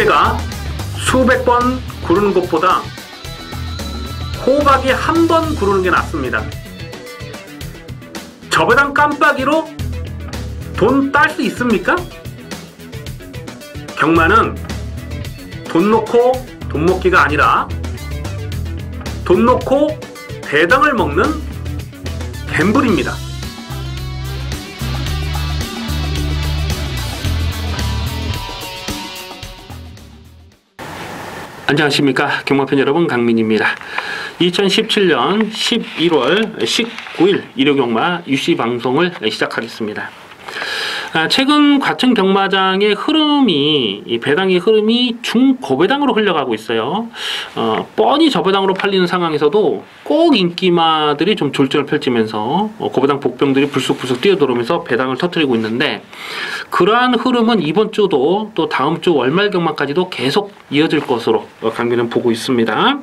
고개가 수백 번 구르는 것보다 호박이 한 번 구르는 게 낫습니다. 저배당 깜빡이로 돈 딸 수 있습니까? 경마는 돈 놓고 돈 먹기가 아니라 돈 놓고 배당을 먹는 갬블입니다. 안녕하십니까, 경마팬 여러분, 강민입니다. 2017년 11월 19일 일요경마 UC 방송을 시작하겠습니다. 최근 과천 경마장의 흐름이, 이 배당의 흐름이 중고배당으로 흘러가고 있어요. 뻔히 저배당으로 팔리는 상황에서도 꼭 인기마들이 좀 졸전을 펼치면서 고배당 복병들이 불쑥불쑥 뛰어들어오면서 배당을 터뜨리고 있는데, 그러한 흐름은 이번 주도 또 다음 주 월말 경마까지도 계속 이어질 것으로 강민은 보고 있습니다.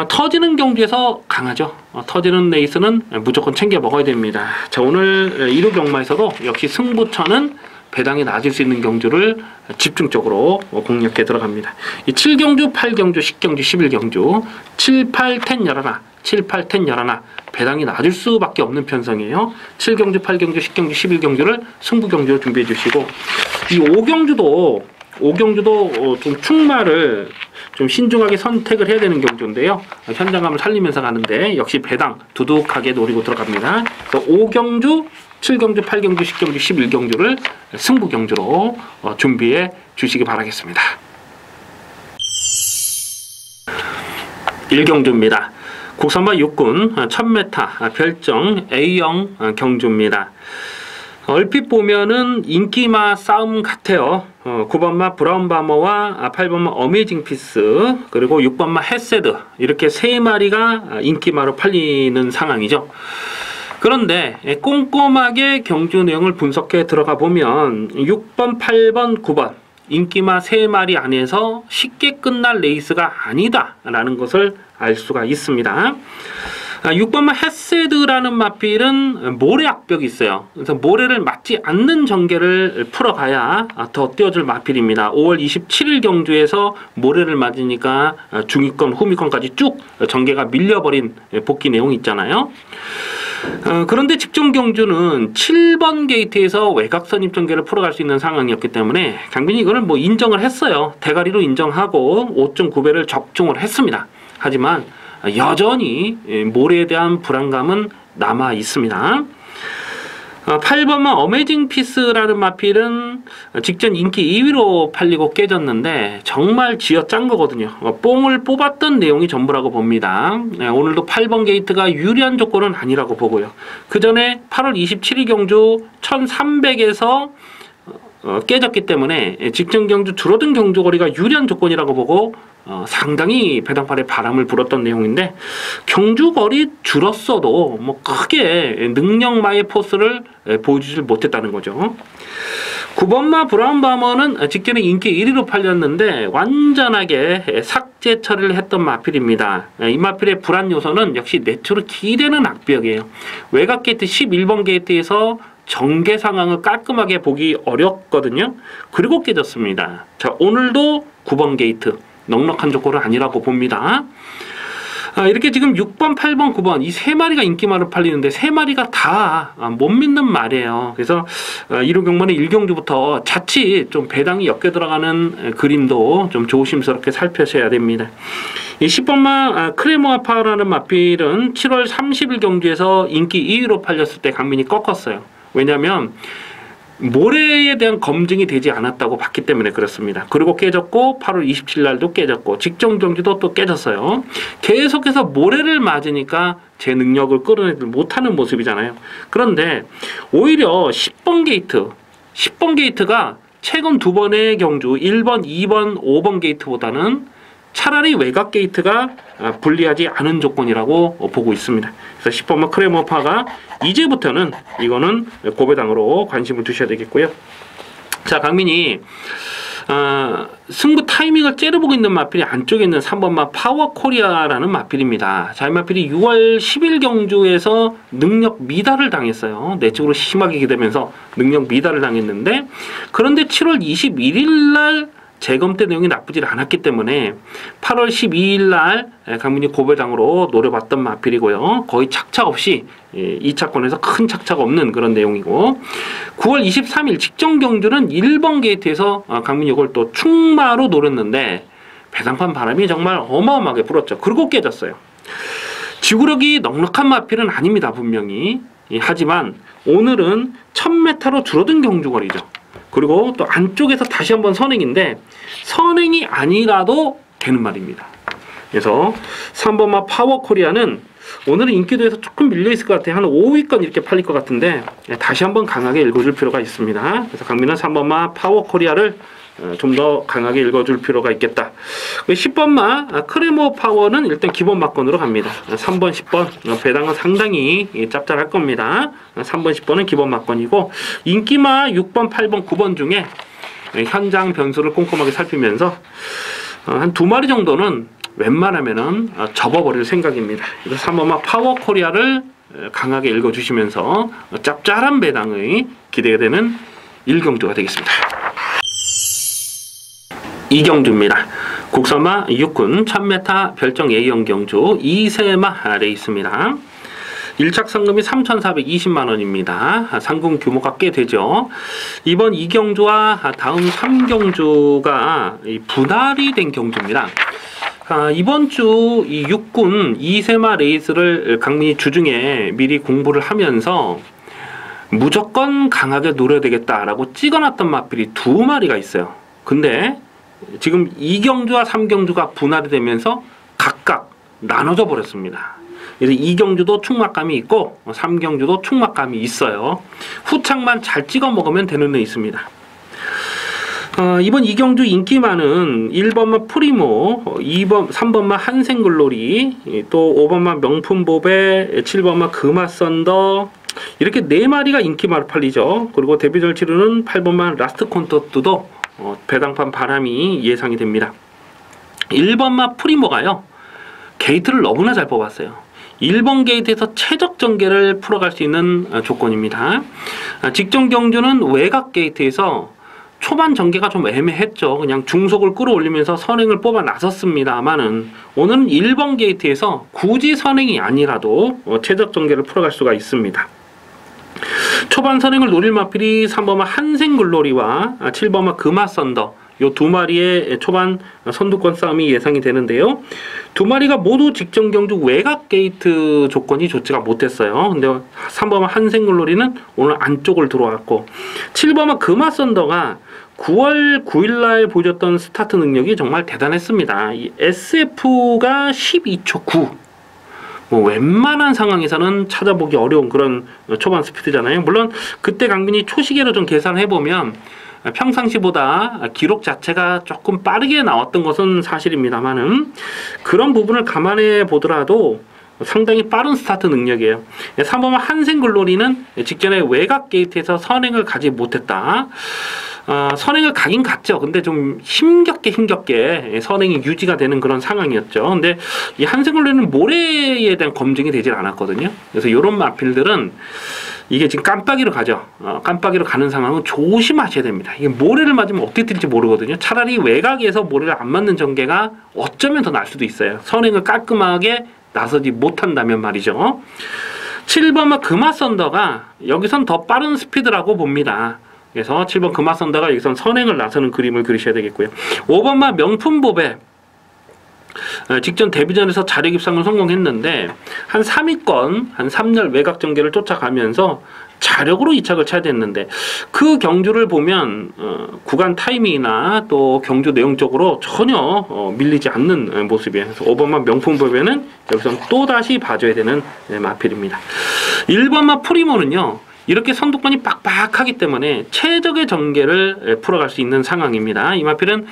터지는 경주에서 강하죠. 터지는 레이스는 무조건 챙겨 먹어야 됩니다. 자, 오늘 일요 경마에서도 역시 승부처는 배당이 낮을 수 있는 경주를 집중적으로 공략해 들어갑니다. 이 7경주, 8경주, 10경주, 11경주, 7, 8, 10, 11, 7, 8, 10, 11 배당이 낮을 수밖에 없는 편성이에요. 7경주, 8경주, 10경주, 11경주를 승부경주로 준비해 주시고, 이 5경주도 좀 충마를 좀 신중하게 선택을 해야 되는 경주인데요. 현장감을 살리면서 가는데 역시 배당 두둑하게 노리고 들어갑니다. 그래서 5경주, 7경주, 8경주, 10경주, 11경주를 승부경주로 준비해 주시기 바라겠습니다. 1경주입니다. 국선마 6군 1000m 별정 A형 경주입니다. 얼핏 보면은 인기마 싸움 같아요. 9번마 브라운바머와 8번마 어메이징 피스, 그리고 6번마 햇세드, 이렇게 세 마리가 인기마로 팔리는 상황이죠. 그런데 꼼꼼하게 경주 내용을 분석해 들어가 보면 6번, 8번, 9번 인기마 세 마리 안에서 쉽게 끝날 레이스가 아니다 라는 것을 알 수가 있습니다. 6번마 햇세드라는 마필은 모래 악벽이 있어요. 그래서 모래를 맞지 않는 전개를 풀어가야 더 뛰어줄 마필입니다. 5월 27일 경주에서 모래를 맞으니까 중위권, 후미권까지 쭉 전개가 밀려버린 복귀 내용이 있잖아요. 그런데 직전 경주는 7번 게이트에서 외곽선 입전개를 풀어갈 수 있는 상황이었기 때문에 강민이 이거를 뭐 인정을 했어요. 대가리로 인정하고 5.9배를 적중을 했습니다. 하지만 여전히 모래에 대한 불안감은 남아 있습니다. 8번마 어메이징 피스라는 마필은 직전 인기 2위로 팔리고 깨졌는데 정말 쥐어짠 거거든요. 뽕을 뽑았던 내용이 전부라고 봅니다. 오늘도 8번 게이트가 유리한 조건은 아니라고 보고요. 그 전에 8월 27일 경주 1300에서 깨졌기 때문에 직전 경주 줄어든 경주거리가 유리한 조건이라고 보고 상당히 배당팔에 바람을 불었던 내용인데, 경주거리 줄었어도 뭐 크게 능력마의 포스를 보여주질 못했다는 거죠. 9번마 브라운바머는 직전에 인기 1위로 팔렸는데 완전하게 삭제 처리를 했던 마필입니다. 이 마필의 불안 요소는 역시 내추로 기대는 악벽이에요. 외곽 게이트 11번 게이트에서 전개 상황을 깔끔하게 보기 어렵거든요. 그리고 깨졌습니다. 자, 오늘도 9번 게이트 넉넉한 조건은 아니라고 봅니다. 이렇게 지금 6번, 8번, 9번 이 세 마리가 인기마로 팔리는데 세 마리가 다 못 믿는 말이에요. 그래서 1호 경마는 1경주부터 자칫 좀 배당이 엮여 들어가는 그림도 좀 조심스럽게 살펴셔야 됩니다. 이 10번마 크레모아파라는 마필은 7월 30일 경주에서 인기 2위로 팔렸을 때 강민이 꺾었어요. 왜냐하면 모래에 대한 검증이 되지 않았다고 봤기 때문에 그렇습니다. 그리고 깨졌고 8월 27일 날도 깨졌고 직전 경주도 또 깨졌어요. 계속해서 모래를 맞으니까 제 능력을 끌어내지 못하는 모습이잖아요. 그런데 오히려 10번 게이트가 최근 두 번의 경주 1번, 2번, 5번 게이트보다는 차라리 외곽 게이트가 불리하지 않은 조건이라고 보고 있습니다. 그래서 10번마 크레모파가 이제부터는 이거는 고배당으로 관심을 두셔야 되겠고요. 자, 강민이 승부 타이밍을 째려보고 있는 마필이 안쪽에 있는 3번마 파워코리아라는 마필입니다. 자, 이 마필이 6월 10일 경주에서 능력 미달을 당했어요. 내적으로 심하게 기대면서 능력 미달을 당했는데, 그런데 7월 21일 날 재검 때 내용이 나쁘지 않았기 때문에 8월 12일 날 강민이 고배당으로 노려봤던 마필이고요. 거의 착착 없이 2차권에서 큰 착착 없는 그런 내용이고, 9월 23일 직전 경주는 1번 게이트에서 강민이 이걸 또 충마로 노렸는데 배당판 바람이 정말 어마어마하게 불었죠. 그리고 깨졌어요. 지구력이 넉넉한 마필은 아닙니다, 분명히. 하지만 오늘은 1000m로 줄어든 경주거리죠. 그리고 또 안쪽에서 다시 한번 선행인데 선행이 아니라도 되는 말입니다. 그래서 3번마 파워코리아는 오늘은 인기도에서 조금 밀려있을 것 같아요. 한 5위권 이렇게 팔릴 것 같은데 다시 한번 강하게 읽어줄 필요가 있습니다. 그래서 강민은 3번마 파워코리아를 좀 더 강하게 읽어줄 필요가 있겠다. 10번마 크레모 파워는 일단 기본 막건으로 갑니다. 3번, 10번 배당은 상당히 짭짤할 겁니다. 3번, 10번은 기본 막건이고, 인기마 6번, 8번, 9번 중에 현장 변수를 꼼꼼하게 살피면서 한 2마리 정도는 웬만하면은 접어버릴 생각입니다. 그래서 3번마 파워코리아를 강하게 읽어주시면서 짭짤한 배당의 기대가 되는 1경주가 되겠습니다. 2경주입니다. 국선마 6군 1000m 별정 A형 경주 2세마 레이스입니다. 1착 상금이 3,420만원입니다. 상금 규모가 꽤 되죠. 이번 2경주와 다음 3경주가 분할이 된 경주입니다. 이번 주 이 6군 2세마 레이스를 강민이 주중에 미리 공부를 하면서 무조건 강하게 노려야 되겠다라고 찍어놨던 마필이 2마리가 있어요. 근데 지금 2경주와 3경주가 분할이 되면서 각각 나눠져 버렸습니다. 그래서 2경주도 충막감이 있고 3경주도 충막감이 있어요. 후착만 잘 찍어 먹으면 되는 데 있습니다. 이번 2경주 인기마는 1번마 프리모, 3번마 한생글로리, 또 5번마 명품보배, 7번마 금화썬더, 이렇게 4마리가 인기마로 팔리죠. 그리고 데뷔전을 치르는 8번마 라스트 콘서트도 배당판 바람이 예상이 됩니다. 1번마 프리모가요, 게이트를 너무나 잘 뽑았어요. 1번 게이트에서 최적 전개를 풀어갈 수 있는 조건입니다. 직전 경주는 외곽 게이트에서 초반 전개가 좀 애매했죠. 그냥 중속을 끌어올리면서 선행을 뽑아 나섰습니다만은 오늘은 1번 게이트에서 굳이 선행이 아니라도 최적 전개를 풀어갈 수가 있습니다. 초반 선행을 노릴 마필이 3번마 한생글로리와 7번마 금화썬더, 요 2마리의 초반 선두권 싸움이 예상이 되는데요. 2마리가 모두 직전 경주 외곽 게이트 조건이 좋지가 못했어요. 근데 3번마 한생글로리는 오늘 안쪽을 들어왔고, 7번마 금화썬더가 9월 9일날 보여줬던 스타트 능력이 정말 대단했습니다. 이 SF가 12초 9. 뭐 웬만한 상황에서는 찾아보기 어려운 그런 초반 스피드잖아요. 물론 그때 강민이 초시계로 좀 계산을 해보면 평상시보다 기록 자체가 조금 빠르게 나왔던 것은 사실입니다만은 그런 부분을 감안해 보더라도 상당히 빠른 스타트 능력이에요. 3번마 한생글로리는 직전에 외곽 게이트에서 선행을 가지 못했다. 선행을 가긴 갔죠. 근데 좀 힘겹게 선행이 유지가 되는 그런 상황이었죠. 근데 이 한생글로리는 모래에 대한 검증이 되질 않았거든요. 그래서 이런 마필들은 이게 지금 깜빡이로 가죠. 깜빡이로 가는 상황은 조심하셔야 됩니다. 이게 모래를 맞으면 어떻게 될지 모르거든요. 차라리 외곽에서 모래를 안 맞는 전개가 어쩌면 더 날 수도 있어요. 선행을 깔끔하게 나서지 못한다면 말이죠. 7번마 금화썬더가 여기선 더 빠른 스피드라고 봅니다. 그래서 7번 금화썬더가 여기선 선행을 나서는 그림을 그리셔야 되겠고요. 5번마 명품보배, 직전 데뷔전에서 자력 입상을 성공했는데 한 3위권, 한 3열 외곽 전개를 쫓아가면서 자력으로 2착을 차야 됐는데 그 경주를 보면 구간 타이밍이나 또 경주 내용적으로 전혀 밀리지 않는 모습이에요. 그래서 5번마 명품보배는 여기서 또다시 봐줘야 되는 마필입니다. 1번마 프리모는요, 이렇게 선두권이 빡빡하기 때문에 최적의 전개를 풀어갈 수 있는 상황입니다. 이 마필은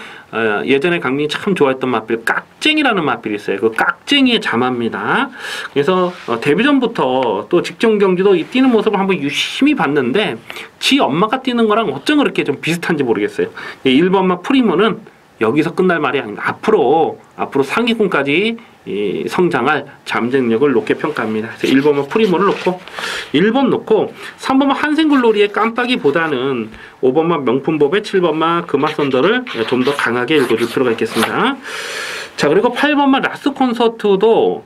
예전에 강민이 참 좋아했던 마필 깍쟁이라는 마필이 있어요. 그 깍쟁이의 자마입니다. 그래서 데뷔전부터 또 직전 경주도 이 뛰는 모습을 한번 유심히 봤는데 지 엄마가 뛰는 거랑 어쩜 그렇게 좀 비슷한지 모르겠어요. 1번마 프리모는 여기서 끝날 말이 아닙니다. 앞으로 앞으로 상위권까지 성장할 잠재력을 높게 평가합니다. 그래서 1번은 프리모를 놓고 1번 놓고 3번은 한생글로리의 깜빡이보다는 5번만 명품법의 7번만 금화선더를 좀 더 강하게 읽어줄 필요가 있겠습니다. 자, 그리고 8번만 라스 콘서트도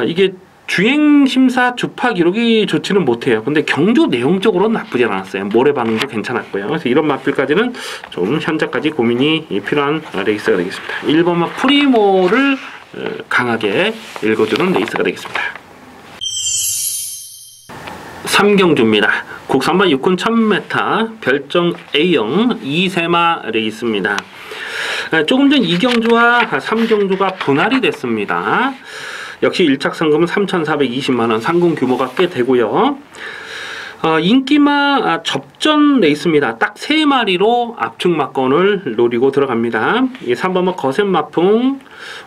이게 주행심사 주파 기록이 좋지는 못해요. 근데 경주 내용적으로는 나쁘지 않았어요. 모래 반응도 괜찮았고요. 그래서 이런 마필까지는 좀 현재까지 고민이 필요한 레이스가 되겠습니다. 1번만 프리모를 강하게 읽어주는 레이스가 되겠습니다. 3경주입니다. 국산마 6군 1000m 별정 A형 2세마 레이스입니다. 조금 전 2경주와 3경주가 분할이 됐습니다. 역시 1착 상금은 3,420만원, 상금 규모가 꽤 되고요. 인기마 접전 레이스입니다. 딱 3마리로 압축마건을 노리고 들어갑니다. 3번마 거센마풍,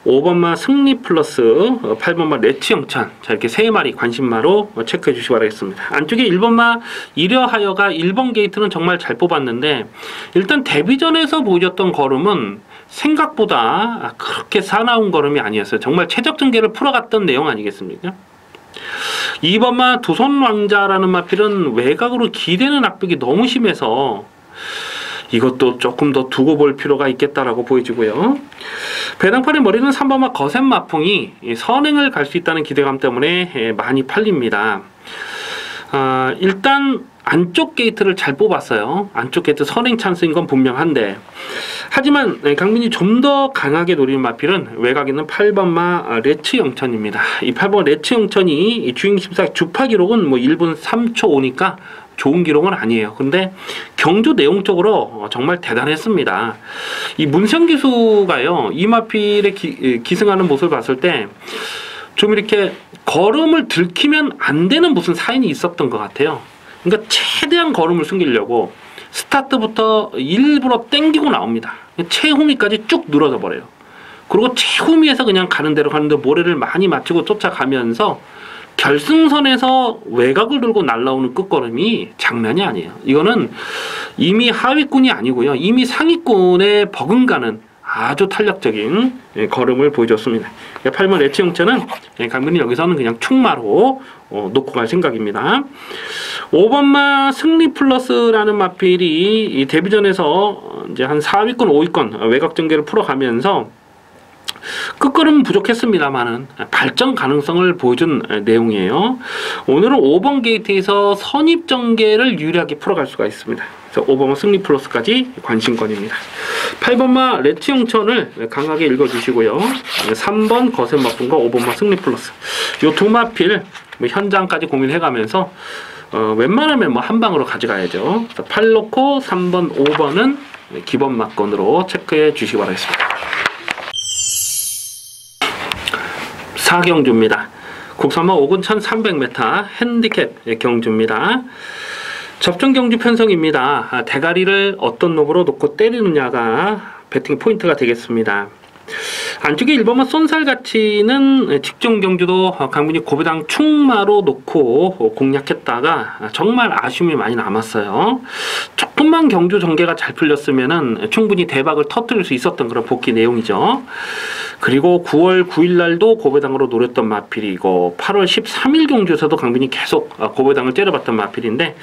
5번마 승리 플러스, 8번마 레츠 영천. 자, 이렇게 3마리 관심마로 체크해 주시기 바라겠습니다. 안쪽에 1번마 이려하여가 1번 게이트는 정말 잘 뽑았는데, 일단 데뷔전에서 보여줬던 걸음은 생각보다 그렇게 사나운 걸음이 아니었어요. 정말 최적 전개를 풀어갔던 내용 아니겠습니까? 2번마 두손왕자라는 마필은 외곽으로 기대는 압박이 너무 심해서 이것도 조금 더 두고 볼 필요가 있겠다라고 보여지고요. 배당판의 머리는 3번마 거센마풍이 선행을 갈 수 있다는 기대감 때문에 많이 팔립니다. 일단 안쪽 게이트를 잘 뽑았어요. 안쪽 게이트 선행 찬스인 건 분명한데, 하지만 강민이 좀 더 강하게 노리는 마필은 외곽에 있는 8번마 레츠 영천입니다. 이 8번 레츠 영천이 주행심사 주파 기록은 뭐 1분 3초 5니까 좋은 기록은 아니에요. 근데 경주 내용적으로 정말 대단했습니다. 이 문성 기수가요, 이 마필의 기승하는 모습을 봤을 때 좀 이렇게 걸음을 들키면 안 되는 무슨 사인이 있었던 것 같아요. 그러니까 최대한 걸음을 숨기려고 스타트부터 일부러 땡기고 나옵니다. 최후미까지 쭉 늘어져 버려요. 그리고 최후미에서 그냥 가는 대로 가는데 모래를 많이 맞추고 쫓아가면서 결승선에서 외곽을 들고 날라오는 끝걸음이 장난이 아니에요. 이거는 이미 하위권이 아니고요, 이미 상위권에 버금가는 아주 탄력적인 걸음을 보여줬습니다. 8번 레츠 영천은 강민이 여기서는 그냥 충마로 놓고 갈 생각입니다. 5번마 승리 플러스라는 마필이 데뷔전에서 이제 한 4위권, 5위권 외곽 전개를 풀어가면서 끝걸음은 부족했습니다만은 발전 가능성을 보여준 내용이에요. 오늘은 5번 게이트에서 선입 전개를 유리하게 풀어갈 수가 있습니다. 그래서 5번마 승리 플러스까지 관심권입니다. 8번마 레츠 영천을 강하게 읽어주시고요. 3번 거센마풍과 5번마 승리 플러스, 요 두 마필 현장까지 고민해가면서 웬만하면 뭐 한 방으로 가져가야죠. 8 놓고 3번, 5번은 기본 막건으로 체크해 주시기 바라겠습니다. 4경주입니다. 국산마 5군 1300m 핸디캡 경주입니다. 접전 경주 편성입니다. 대가리를 어떤 놈으로 놓고 때리느냐가 배팅 포인트가 되겠습니다. 안쪽에 1번만 쏜살가치는 직전 경주도 강민이 고배당 충마로 놓고 공략했다가 정말 아쉬움이 많이 남았어요. 조금만 경주 전개가 잘 풀렸으면 충분히 대박을 터뜨릴 수 있었던 그런 복귀 내용이죠. 그리고 9월 9일 날도 고배당으로 노렸던 마필이고 8월 13일 경주에서도 강민이 계속 고배당을 때려봤던 마필인데,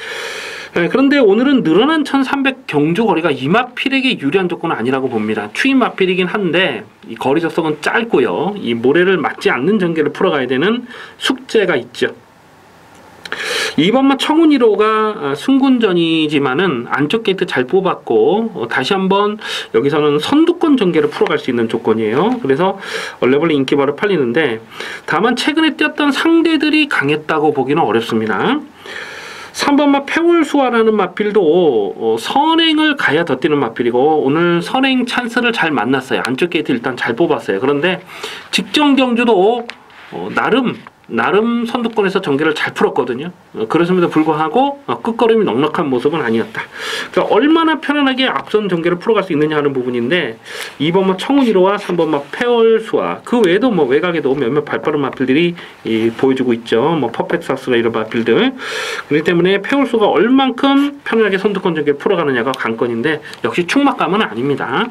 그런데 오늘은 늘어난 1300 경주 거리가 이 마필에게 유리한 조건은 아니라고 봅니다. 추임 마필이긴 한데 이 거리 적성은 짧고요, 이 모래를 맞지 않는 전개를 풀어가야 되는 숙제가 있죠. 2번마 청운 1호가 승군전이지만은 안쪽 게이트 잘 뽑았고 다시 한번 여기서는 선두권 전개를 풀어갈 수 있는 조건이에요. 그래서 얼레벌레 인기바로 팔리는데, 다만 최근에 뛰었던 상대들이 강했다고 보기는 어렵습니다. 3번마 패월수아라는 마필도 선행을 가야 더 뛰는 마필이고 오늘 선행 찬스를 잘 만났어요. 안쪽 게이트 일단 잘 뽑았어요. 그런데 직전 경주도 나름 선두권에서 전개를 잘 풀었거든요. 그렇음에도 불구하고 끝걸음이 넉넉한 모습은 아니었다. 그러니까 얼마나 편안하게 앞선 전개를 풀어갈 수 있느냐 하는 부분인데, 2번마 청운 1호와 3번마 패월수아, 그 외에도 뭐 외곽에도 몇몇 발빠른 마필들이 보여주고 있죠. 뭐 퍼펙트삭스나 이런 마필들. 그렇기 때문에 패월수가 얼만큼 편안하게 선두권 전개를 풀어가느냐가 관건인데 역시 충막감은 아닙니다.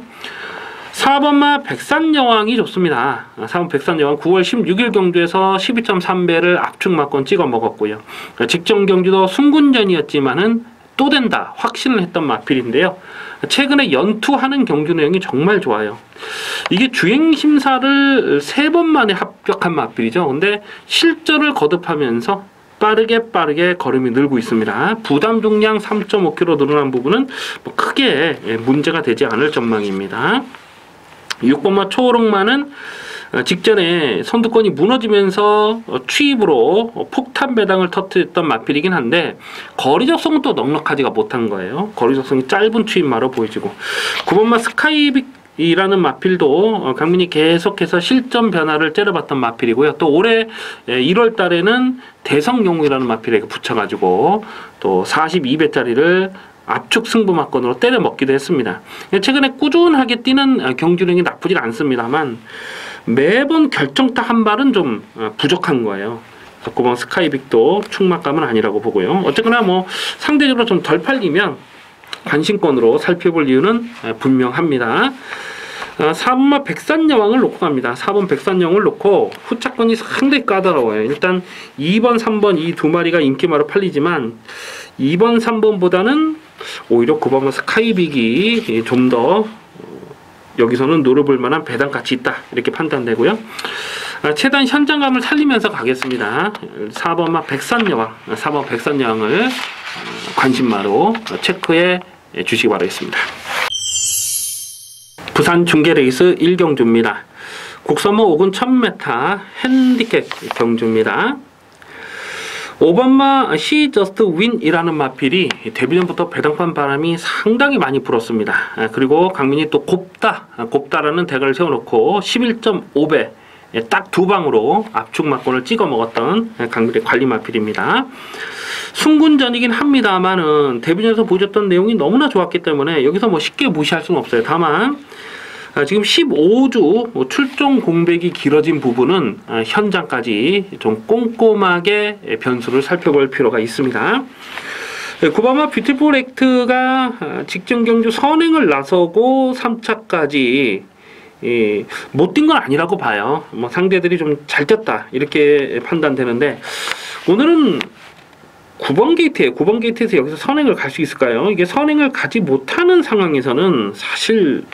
4번마 백산여왕이 좋습니다. 4번 백산여왕 9월 16일 경주에서 12.3배를 압축막권 찍어 먹었고요. 직전 경주도 순군전이었지만은 또 된다 확신을 했던 마필인데요. 최근에 연투하는 경주 내용이 정말 좋아요. 이게 주행심사를 3번 만에 합격한 마필이죠. 근데 실전을 거듭하면서 빠르게 걸음이 늘고 있습니다. 부담 중량 3.5kg 늘어난 부분은 뭐 크게 문제가 되지 않을 전망입니다. 6번마 초록마는 직전에 선두권이 무너지면서 추입으로 폭탄 배당을 터뜨렸던 마필이긴 한데 거리 적성은 또 넉넉하지가 못한 거예요. 거리 적성이 짧은 추입마로 보여지고 9번마 스카이빅이라는 마필도 강민이 계속해서 실전 변화를 째려봤던 마필이고요. 또 올해 1월 달에는 대성용이라는 마필에게 붙여가지고 또 42배짜리를 압축 승부막권으로 때려 먹기도 했습니다. 최근에 꾸준하게 뛰는 경주력이 나쁘진 않습니다만 매번 결정타 한 발은 좀 부족한 거예요. 그번 스카이빅도 충막감은 아니라고 보고요. 어쨌거나 뭐 상대적으로 좀 덜 팔리면 관심권으로 살펴볼 이유는 분명합니다. 4번마 백산여왕을 놓고 갑니다. 4번 백산여왕을 놓고 후차권이 상당히 까다로워요. 일단 2번, 3번 이 두 마리가 인기마로 팔리지만 2번, 3번보다는 오히려 9번마 스카이빅이 좀 더 여기서는 노려볼 만한 배당 가치 있다 이렇게 판단되고요. 최대한 현장감을 살리면서 가겠습니다. 4번마 백산여왕, 4번 백산여왕을 관심마로 체크해 주시기 바라겠습니다. 부산 중계레이스 1경주입니다. 국선모 5군 1000m 핸디캡 경주입니다. 5번마 She Just Win이라는 마필이 데뷔전부터 배당판 바람이 상당히 많이 불었습니다. 그리고 강민이 또 곱다라는 대가를 세워놓고 11.5배 딱 두 방으로 압축 막권을 찍어 먹었던 강민의 관리 마필입니다. 순군전이긴 합니다만은 데뷔전에서 보여줬던 내용이 너무나 좋았기 때문에 여기서 뭐 쉽게 무시할 수는 없어요. 다만 지금 15주 출종 공백이 길어진 부분은 현장까지 좀 꼼꼼하게 변수를 살펴볼 필요가 있습니다. 9번마 뷰티풀 액트가 직전 경주 선행을 나서고 3차까지 못 뛴 건 아니라고 봐요. 뭐 상대들이 좀 잘 뛰었다 이렇게 판단되는데 오늘은 9번 게이트에 9번 게이트에서 여기서 선행을 갈 수 있을까요? 이게 선행을 가지 못하는 상황에서는 사실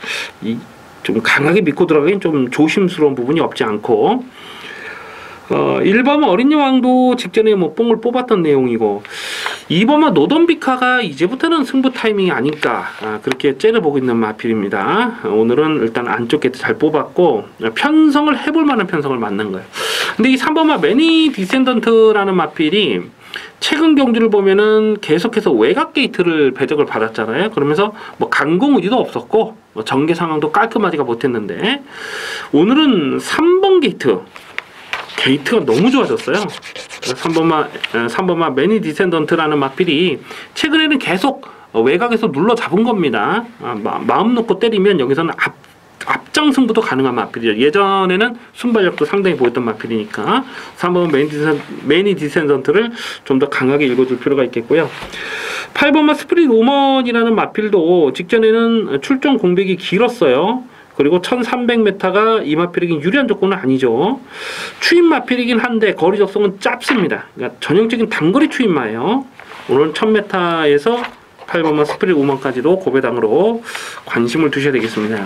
좀 강하게 믿고 들어가긴 좀 조심스러운 부분이 없지 않고 1번마 어린 여왕도 직전에 뭐 뽕을 뽑았던 내용이고 2번마 노던비카가 이제부터는 승부 타이밍이 아닐까 그렇게 째려보고 있는 마필입니다. 오늘은 일단 안쪽 게이트 잘 뽑았고 편성을 해볼 만한 편성을 만난 거예요. 근데 이 3번마 매니 디센던트라는 마필이 최근 경주를 보면은 계속해서 외곽 게이트를 배적을 받았잖아요. 그러면서 뭐 강공 의지도 없었고 뭐 전개 상황도 깔끔하지가 못했는데 오늘은 3번 게이트가 너무 좋아졌어요. 3번마 매니 디센던트라는 마필이 최근에는 계속 외곽에서 눌러 잡은 겁니다. 마음 놓고 때리면 여기서는 앞장 승부도 가능한 마필이죠. 예전에는 순발력도 상당히 보였던 마필이니까 3번 매니 디센던트를 좀 더 강하게 읽어줄 필요가 있겠고요. 8번마 스프릿 우먼이라는 마필도 직전에는 출전 공백이 길었어요. 그리고 1300m가 이 마필에겐 유리한 조건은 아니죠. 추임 마필이긴 한데 거리 적성은 짧습니다. 그러니까 전형적인 단거리 추임마예요. 오늘 1000m에서 8번마 스프릿 우먼까지도 고배당으로 관심을 두셔야 되겠습니다.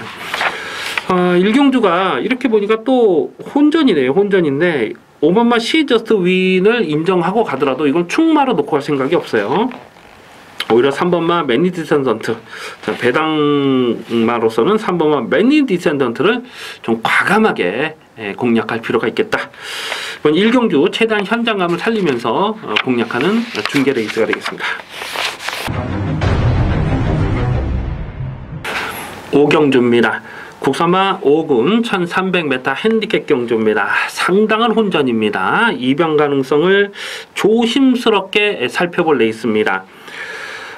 1경주가 이렇게 보니까 또 혼전이네요. 혼전인데 5번마 She Just Win을 인정하고 가더라도 이건 충마로 놓고 갈 생각이 없어요. 오히려 3번마 매니 디센던트 배당마로서는 3번마 매니 디센던트를 좀 과감하게 공략할 필요가 있겠다. 이번 1경주 최대한 현장감을 살리면서 공략하는 중계 레이스가 되겠습니다. 5경주입니다. 국선마 5군 1300m 핸디캡 경주입니다. 상당한 혼전입니다. 이변 가능성을 조심스럽게 살펴볼 레이스입니다.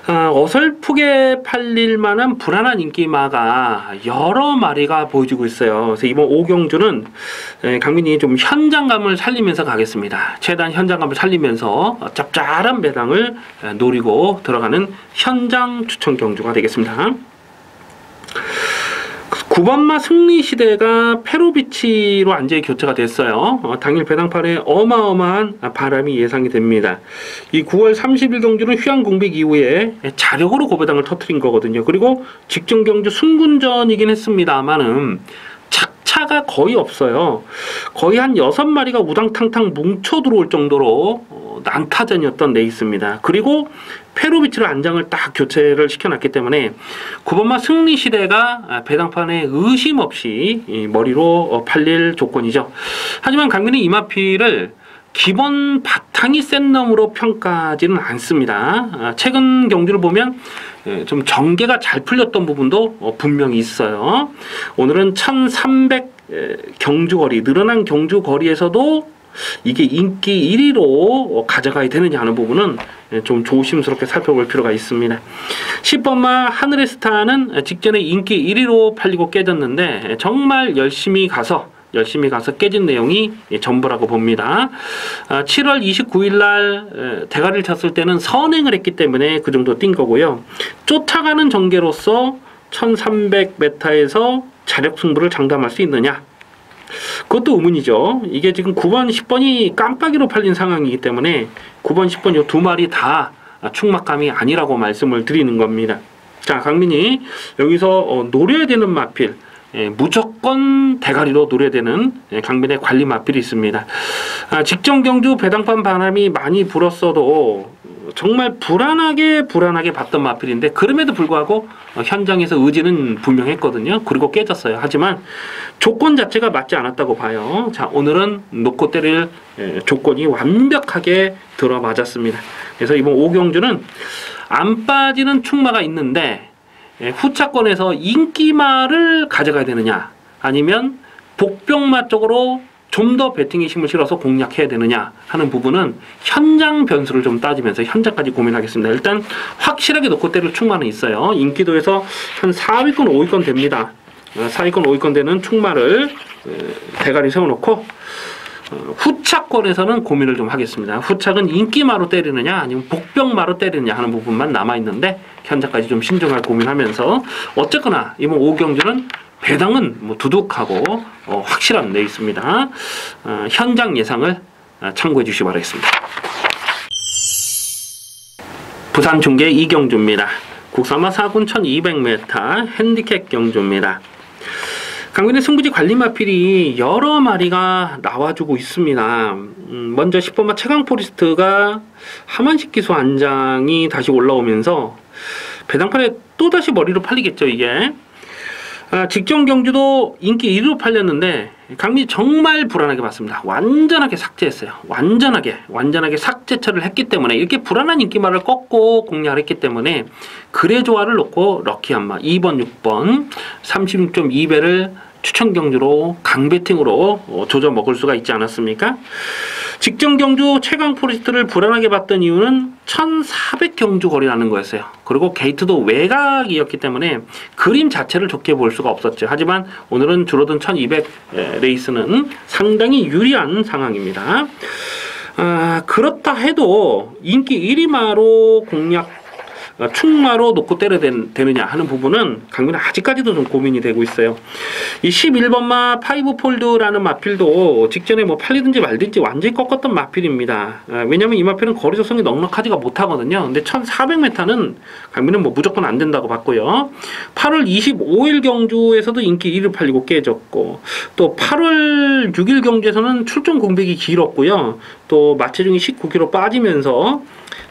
어설프게 팔릴 만한 불안한 인기마가 여러 마리가 보여지고 있어요. 그래서 이번 5경주는 강민이 좀 현장감을 살리면서 가겠습니다. 최대한 현장감을 살리면서 짭짤한 배당을 노리고 들어가는 현장 추천 경주가 되겠습니다. 9번마 승리시대가 페로비치로 완전히 교체가 됐어요. 당일 배당판에 어마어마한 바람이 예상이 됩니다. 이 9월 30일 경주는 휴양공백 이후에 자력으로 고배당을 터뜨린 거거든요. 그리고 직전 경주 승군전이긴 했습니다만은 착차가 거의 없어요. 거의 한 6마리가 우당탕탕 뭉쳐 들어올 정도로 난타전이었던 레이스입니다. 그리고 페로비치를 안장을 딱 교체를 시켜놨기 때문에 9번마 승리시대가 배당판에 의심 없이 머리로 팔릴 조건이죠. 하지만 강민이 이 마필을 기본 바탕이 센 놈으로 평가하지는 않습니다. 최근 경주를 보면 좀 전개가 잘 풀렸던 부분도 분명히 있어요. 오늘은 1300 경주거리, 늘어난 경주거리에서도 이게 인기 1위로 가져가야 되느냐 하는 부분은 좀 조심스럽게 살펴볼 필요가 있습니다. 10번마 하늘의 스타는 직전에 인기 1위로 팔리고 깨졌는데 정말 열심히 가서 깨진 내용이 전부라고 봅니다. 7월 29일 날 대가리를 쳤을 때는 선행을 했기 때문에 그 정도 뛴 거고요. 쫓아가는 전개로서 1300m에서 자력 승부를 장담할 수 있느냐? 그것도 의문이죠. 이게 지금 9번, 10번이 깜빡이로 팔린 상황이기 때문에 9번, 10번 요 두 마리 다 충막감이 아니라고 말씀을 드리는 겁니다. 자, 강민이 여기서 노려야 되는 마필, 무조건 대가리로 노려야 되는 강민의 관리 마필이 있습니다. 직전 경주 배당판 바람이 많이 불었어도 정말 불안하게 봤던 마필인데 그럼에도 불구하고 현장에서 의지는 분명했거든요. 그리고 깨졌어요. 하지만 조건 자체가 맞지 않았다고 봐요. 자, 오늘은 놓고 때릴 조건이 완벽하게 들어맞았습니다. 그래서 이번 5경주는 안 빠지는 충마가 있는데 후차권에서 인기마를 가져가야 되느냐 아니면 복병마 쪽으로 좀 더 배팅의 힘을 실어서 공략해야 되느냐 하는 부분은 현장 변수를 좀 따지면서 현장까지 고민하겠습니다. 일단 확실하게 놓고 때릴 충마는 있어요. 인기도에서 한 4위권 5위권 됩니다. 4위권 5위권 되는 충마를 대가리 세워놓고 후차권에서는 고민을 좀 하겠습니다. 후차는 인기마로 때리느냐 아니면 복병마로 때리느냐 하는 부분만 남아있는데 현장까지 좀 신중하게 고민하면서 어쨌거나 이번 5경주는 배당은 뭐 두둑하고 확실한 데 있습니다. 현장 예상을 참고해 주시기 바라겠습니다. 부산 중계 이경주입니다. 국산마 4군 1200m 핸디캡 경주입니다. 강민의 승부지 관리 마필이 여러 마리가 나와주고 있습니다. 먼저 10번마 최강포리스트가 하만식 기수 안장이 다시 올라오면서 배당판에 또다시 머리로 팔리겠죠, 이게. 직전 경주도 인기 1위로 팔렸는데 강민이 정말 불안하게 봤습니다. 완전하게 삭제했어요. 완전하게 삭제 처리를 했기 때문에 이렇게 불안한 인기말을 꺾고 공략을 했기 때문에 그래 조화를 놓고 럭키한마 2번, 6번 36.2배를 추천 경주로 강배팅으로 조져 먹을 수가 있지 않았습니까? 직전 경주 최강 포리스트를 불안하게 봤던 이유는 1400 경주 거리라는 거였어요. 그리고 게이트도 외곽이었기 때문에 그림 자체를 좋게 볼 수가 없었죠. 하지만 오늘은 줄어든 1200 레이스는 상당히 유리한 상황입니다. 그렇다 해도 인기 1위마로 공략 충마로 놓고 때려야 되느냐 하는 부분은 강민은 아직까지도 좀 고민이 되고 있어요. 이 11번마 파이브폴드라는 마필도 직전에 뭐 팔리든지 말든지 완전히 꺾었던 마필입니다. 왜냐면 이 마필은 거리 조성이 넉넉하지가 못하거든요. 근데 1400m는 강민은 뭐 무조건 안 된다고 봤고요. 8월 25일 경주에서도 인기 1위를 팔리고 깨졌고 또 8월 6일 경주에서는 출전 공백이 길었고요. 또 마체중이 19kg 빠지면서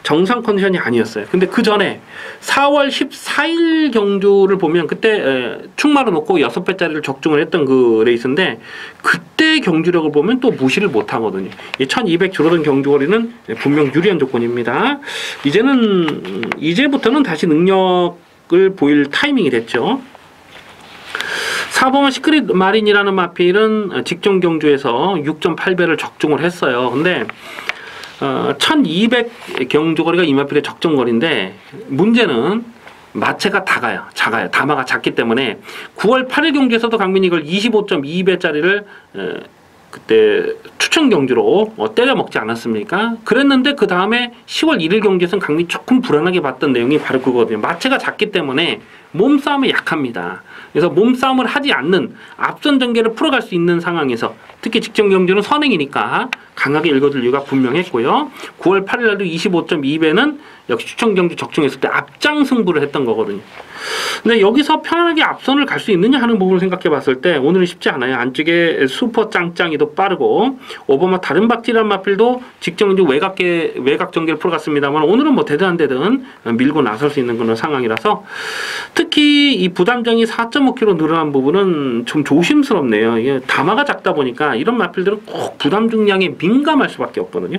정상 컨디션이 아니었어요. 근데 그 전에 4월 14일 경주를 보면 그때 충마로 놓고 6배짜리를 적중을 했던 그 레이스인데 그때 경주력을 보면 또 무시를 못 하거든요. 이 1200 줄어든 경주거리는 분명 유리한 조건입니다. 이제부터는 다시 능력을 보일 타이밍이 됐죠. 4번마 시크릿 마린이라는 마필은 직전 경주에서 6.8배를 적중을 했어요. 근데 1200 경주거리가 이 마필의 적정거리인데 문제는 마체가 작아요. 다마가 작기 때문에 9월 8일 경주에서도 강민이 이걸 25.2배짜리를 그때 추천 경주로 때려 먹지 않았습니까? 그랬는데 그 다음에 10월 1일 경주에서는 강민이 조금 불안하게 봤던 내용이 바로 그거거든요. 마체가 작기 때문에 몸싸움에 약합니다. 그래서 몸싸움을 하지 않는 앞선 전개를 풀어갈 수 있는 상황에서 특히 직전 경주는 선행이니까 강하게 읽어줄 이유가 분명했고요. 9월 8일 날도 25.2배는 역시 추천 경주 적중했을 때 앞장 승부를 했던 거거든요. 근데 여기서 편안하게 앞선을 갈 수 있느냐 하는 부분을 생각해 봤을 때 오늘은 쉽지 않아요. 안쪽에 슈퍼 짱짱이도 빠르고 오버마 다른 박지란 마필도 직전 경주 외곽 전개를 풀어갔습니다만 오늘은 뭐 되든 안 되든 밀고 나설 수 있는 그런 상황이라서 특히 이 부담정이 4.5kg 늘어난 부분은 좀 조심스럽네요. 이게 담화가 작다 보니까 이런 마필들은 꼭 부담 중량에 민감할 수밖에 없거든요.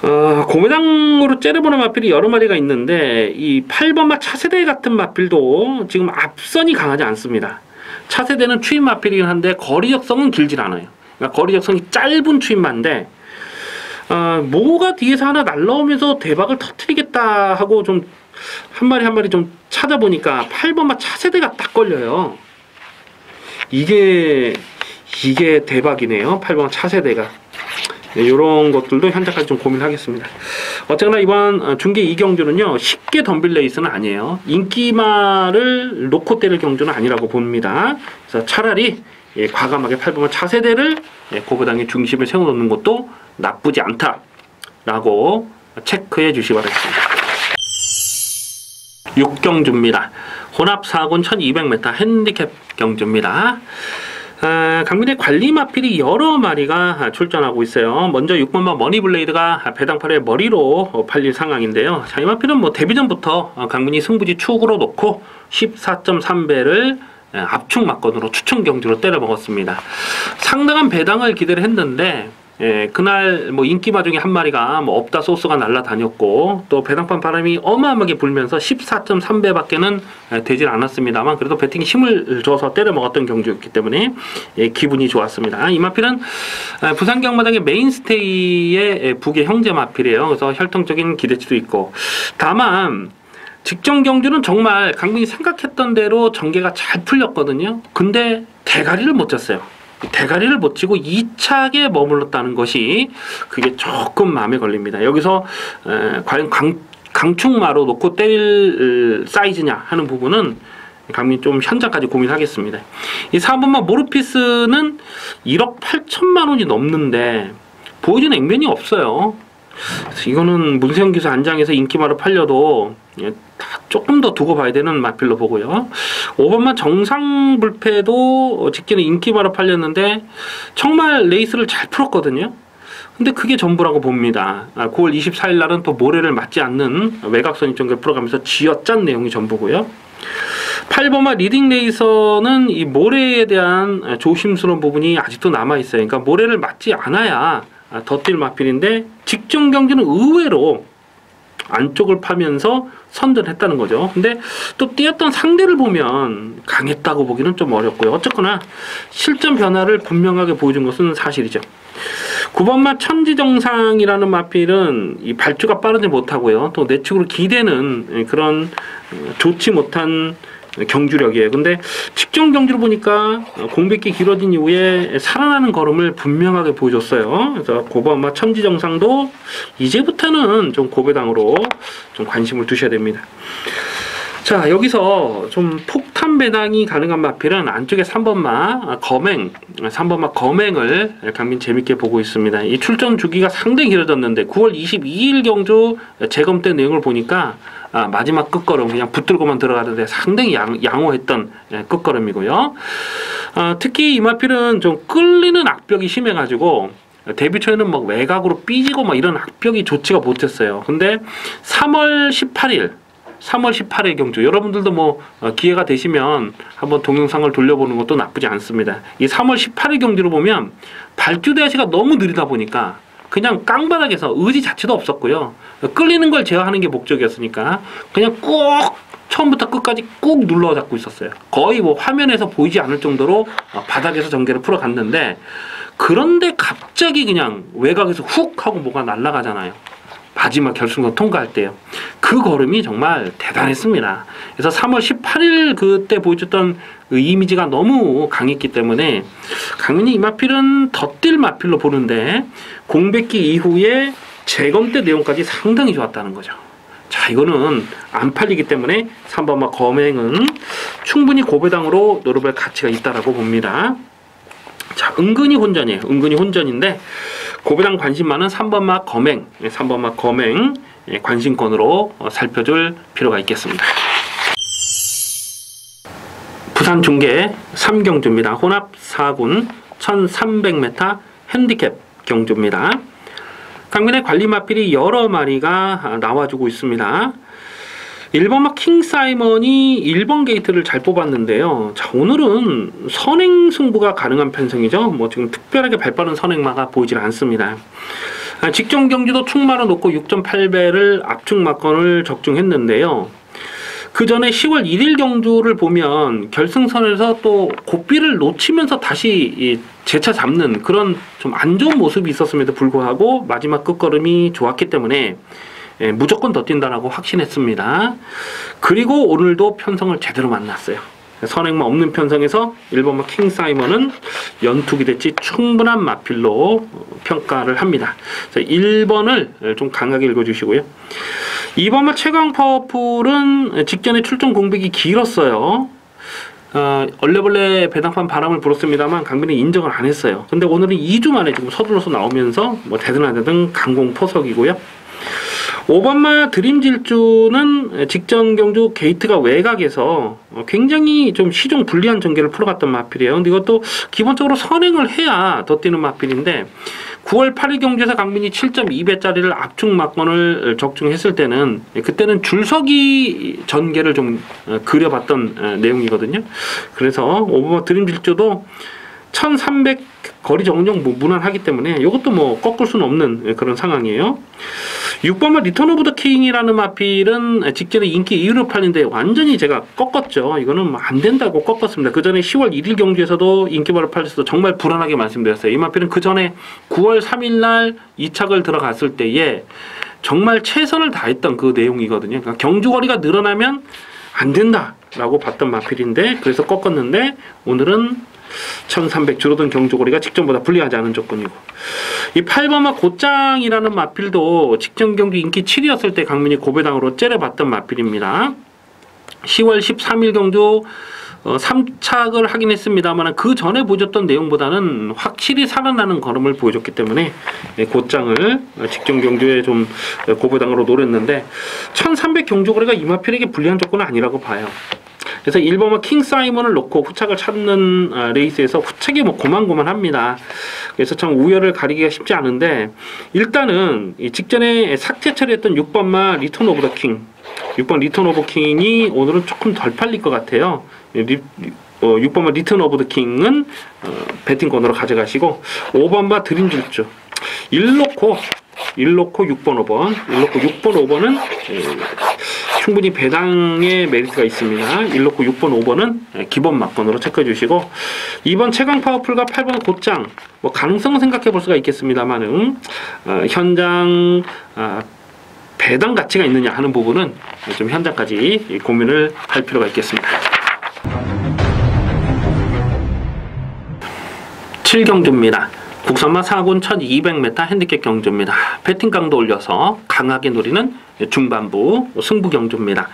고매당으로 째려보는 마필이 여러 마리가 있는데 이 8번마 차세대 같은 마필도 지금 앞선이 강하지 않습니다. 차세대는 추임 마필이긴 한데 거리 적성은 길질 않아요. 그러니까 거리 적성이 짧은 추임마인데 뭐가 뒤에서 하나 날라오면서 대박을 터뜨리겠다 하고 좀 한 마리 좀 찾아보니까 8번마 차세대가 딱 걸려요. 이게 대박이네요. 8번마 차세대가. 네, 이런 것들도 현재까지 좀 고민하겠습니다. 어쨌거나 이번 중계 2경주는요 쉽게 덤빌 레이스는 아니에요. 인기마를 놓고 때릴 경주는 아니라고 봅니다. 그래서 차라리 과감하게 8번마 차세대를 고배당의 중심에 세워놓는 것도 나쁘지 않다라고 체크해 주시기 바라겠습니다. 6경주입니다. 혼합 4군 1200m 핸디캡 경주입니다. 강민의 관리 마필이 여러 마리가 출전하고 있어요. 먼저 6번마 머니블레이드가 배당팔의 머리로 팔릴 상황인데요. 자, 이 마필은 뭐 데뷔전부터 강민이 승부지 축으로 놓고 14.3배를 압축 막건으로 추천 경주로 때려 먹었습니다. 상당한 배당을 기대를 했는데 그날 뭐 인기마 중에 한 마리가 뭐 없다 소스가 날라다녔고 또 배당판 바람이 어마어마하게 불면서 14.3배 밖에는 되질 않았습니다만 그래도 배팅이 힘을 줘서 때려 먹었던 경주였기 때문에 기분이 좋았습니다. 이 마필은 부산 경마장의 메인스테이의 북의 형제 마필이에요. 그래서 혈통적인 기대치도 있고 다만 직전 경주는 정말 강민이 생각했던 대로 전개가 잘 풀렸거든요. 근데 대가리를 못 쳤어요. 대가리를 못 치고 2착에 머물렀다는 것이 그게 조금 마음에 걸립니다. 여기서 과연 강축마로 놓고 때릴 사이즈냐 하는 부분은 강민 좀 현장까지 고민하겠습니다. 이 4번마 모르피스는 1억 8천만 원이 넘는데 보여주는 액면이 없어요. 그래서 이거는 문세영 기수 안장에서 인기마로 팔려도 조금 더 두고 봐야 되는 마필로 보고요. 5번마 정상불패도 직전에 인기마로 팔렸는데 정말 레이스를 잘 풀었거든요. 근데 그게 전부라고 봅니다. 9월 24일 날은 또 모래를 맞지 않는 외곽선 입전개를 풀어가면서 쥐어짠 내용이 전부고요. 8번마 리딩 레이서는 이 모래에 대한 조심스러운 부분이 아직도 남아있어요. 그러니까 모래를 맞지 않아야 더 뛸 마필인데 직전 경기는 의외로 안쪽을 파면서 선전했다는 거죠. 근데 또 뛰었던 상대를 보면 강했다고 보기는 좀 어렵고요. 어쨌거나 실전 변화를 분명하게 보여준 것은 사실이죠. 9번마 천지정상이라는 마필은 이 발주가 빠르지 못하고요. 또 내측으로 기대는 그런 좋지 못한 경주력이에요. 근데 직전 경주를 보니까 공백기 길어진 이후에 살아나는 걸음을 분명하게 보여줬어요. 그래서 고번마 천지정상도 이제부터는 좀 고배당으로 좀 관심을 두셔야 됩니다. 자, 여기서 좀 폭탄 배당이 가능한 마필은 안쪽에 3번마 검행을 강민 재밌게 보고 있습니다. 이 출전 주기가 상당히 길어졌는데 9월 22일 경주 재검 때 내용을 보니까 마지막 끝걸음 그냥 붙들고만 들어가는데 상당히 양호했던 끝걸음이고요. 특히 이 마필은 좀 끌리는 악벽이 심해가지고 데뷔 초에는 막 외곽으로 삐지고 막 이런 악벽이 좋지가 못했어요. 근데 3월 18일 경주 여러분들도 뭐 기회가 되시면 한번 동영상을 돌려보는 것도 나쁘지 않습니다. 이 3월 18일 경주로 보면 발주 대시가 너무 느리다 보니까 그냥 깡바닥에서 의지 자체도 없었고요. 끌리는 걸 제어하는 게 목적이었으니까 그냥 꼭 처음부터 끝까지 꾹 눌러 잡고 있었어요. 거의 뭐 화면에서 보이지 않을 정도로 바닥에서 전개를 풀어갔는데 그런데 갑자기 그냥 외곽에서 훅 하고 뭐가 날아가잖아요. 마지막 결승선 통과할 때요. 그 걸음이 정말 대단했습니다. 그래서 3월 18일 그때 보여줬던 그 이미지가 너무 강했기 때문에 강민이 이 마필은 덧뛸 마필로 보는데 공백기 이후에 재검 때 내용까지 상당히 좋았다는 거죠. 자, 이거는 안 팔리기 때문에 3번마 검행은 충분히 고배당으로 노려볼 가치가 있다라고 봅니다. 자, 은근히 혼전이에요. 은근히 혼전인데 고배당 관심 많은 3번마 검행, 3번마 검행 관심권으로 살펴줄 필요가 있겠습니다. 부산 중계 3경주입니다. 혼합 4군 1300m 핸디캡 경주입니다. 강민의 관리 마필이 여러 마리가 나와주고 있습니다. 1번마 킹사이먼이 1번 게이트를 잘 뽑았는데요. 자, 오늘은 선행 승부가 가능한 편성이죠. 뭐 지금 특별하게 발빠른 선행마가 보이질 않습니다. 직전 경주도 축마로 놓고 6.8배를 압축 막건을 적중했는데요. 그 전에 10월 1일 경주를 보면 결승선에서 또 고삐를 놓치면서 다시 재차 잡는 그런 좀 안 좋은 모습이 있었음에도 불구하고 마지막 끝걸음이 좋았기 때문에 무조건 더 뛴다라고 확신했습니다. 그리고 오늘도 편성을 제대로 만났어요. 선행마 없는 편성에서 1번마 킹사이먼은 연투기 대치 충분한 마필로 평가를 합니다. 1번을 좀 강하게 읽어주시고요. 2번마 최강 파워풀은 직전에 출전 공백이 길었어요. 얼레벌레 배당판 바람을 불었습니다만 강민이 인정을 안 했어요. 근데 오늘은 2주 만에 지금 서둘러서 나오면서 뭐 대등하다든 강공 포석이고요. 5번마 드림질주는 직전 경주 게이트가 외곽에서 굉장히 좀 시종 불리한 전개를 풀어갔던 마필이에요. 근데 이것도 기본적으로 선행을 해야 더 뛰는 마필인데 9월 8일 경주에서 강민이 7.2배짜리를 압축 막건을 적중했을 때는 그때는 줄서기 전개를 좀 그려봤던 내용이거든요. 그래서 5번마 드림질주도 1300 거리 적응력 무난하기 때문에 이것도 뭐 꺾을 수는 없는 그런 상황이에요. 6번마 리턴 오브 더 킹이라는 마필은 직전에 인기 2위로 팔린데 완전히 제가 꺾었죠. 이거는 뭐 안 된다고 꺾었습니다. 그 전에 10월 1일 경주에서도 인기발을 팔렸어도 정말 불안하게 말씀드렸어요. 이 마필은 그 전에 9월 3일 날 2착을 들어갔을 때에 정말 최선을 다했던 그 내용이거든요. 그러니까 경주 거리가 늘어나면 안 된다라고 봤던 마필인데 그래서 꺾었는데 오늘은 1300 줄어든 경주거리가 직전보다 불리하지 않은 조건이고 이 8번마 곧장이라는 마필도 직전 경주 인기 7위였을 때 강민이 고배당으로 째려봤던 마필입니다. 10월 13일 경주 3착을 하긴 했습니다만 그 전에 보여줬던 내용보다는 확실히 살아나는 걸음을 보여줬기 때문에 곧장을 직전 경주에 좀 고배당으로 노렸는데 1300 경주거리가 이 마필에게 불리한 조건은 아니라고 봐요. 그래서 1번마 킹사이먼을 놓고 후착을 찾는 레이스에서 후착이 뭐 고만고만합니다. 그래서 참 우열을 가리기가 쉽지 않은데 일단은 직전에 삭제 처리했던 6번마 리턴 오브 더 킹 6번 리턴 오브 킹이 오늘은 조금 덜 팔릴 것 같아요. 6번마 리턴 오브 더 킹은 배팅권으로 가져가시고 5번마 드림질주 1놓고 6번 5번 1놓고 6번 5번은 충분히 배당의 메리트가 있습니다. 1놓고 6번 5번은 기본 막건으로 체크해 주시고 2번 최강 파워풀과 8번 곧장 뭐 가능성은 생각해 볼 수가 있겠습니다만은 현장 배당 가치가 있느냐 하는 부분은 좀 현장까지 고민을 할 필요가 있겠습니다. 7경주입니다. 국산마 4군 1200m 핸디캡 경주입니다. 배팅 강도 올려서 강하게 노리는 중반부 승부 경주입니다.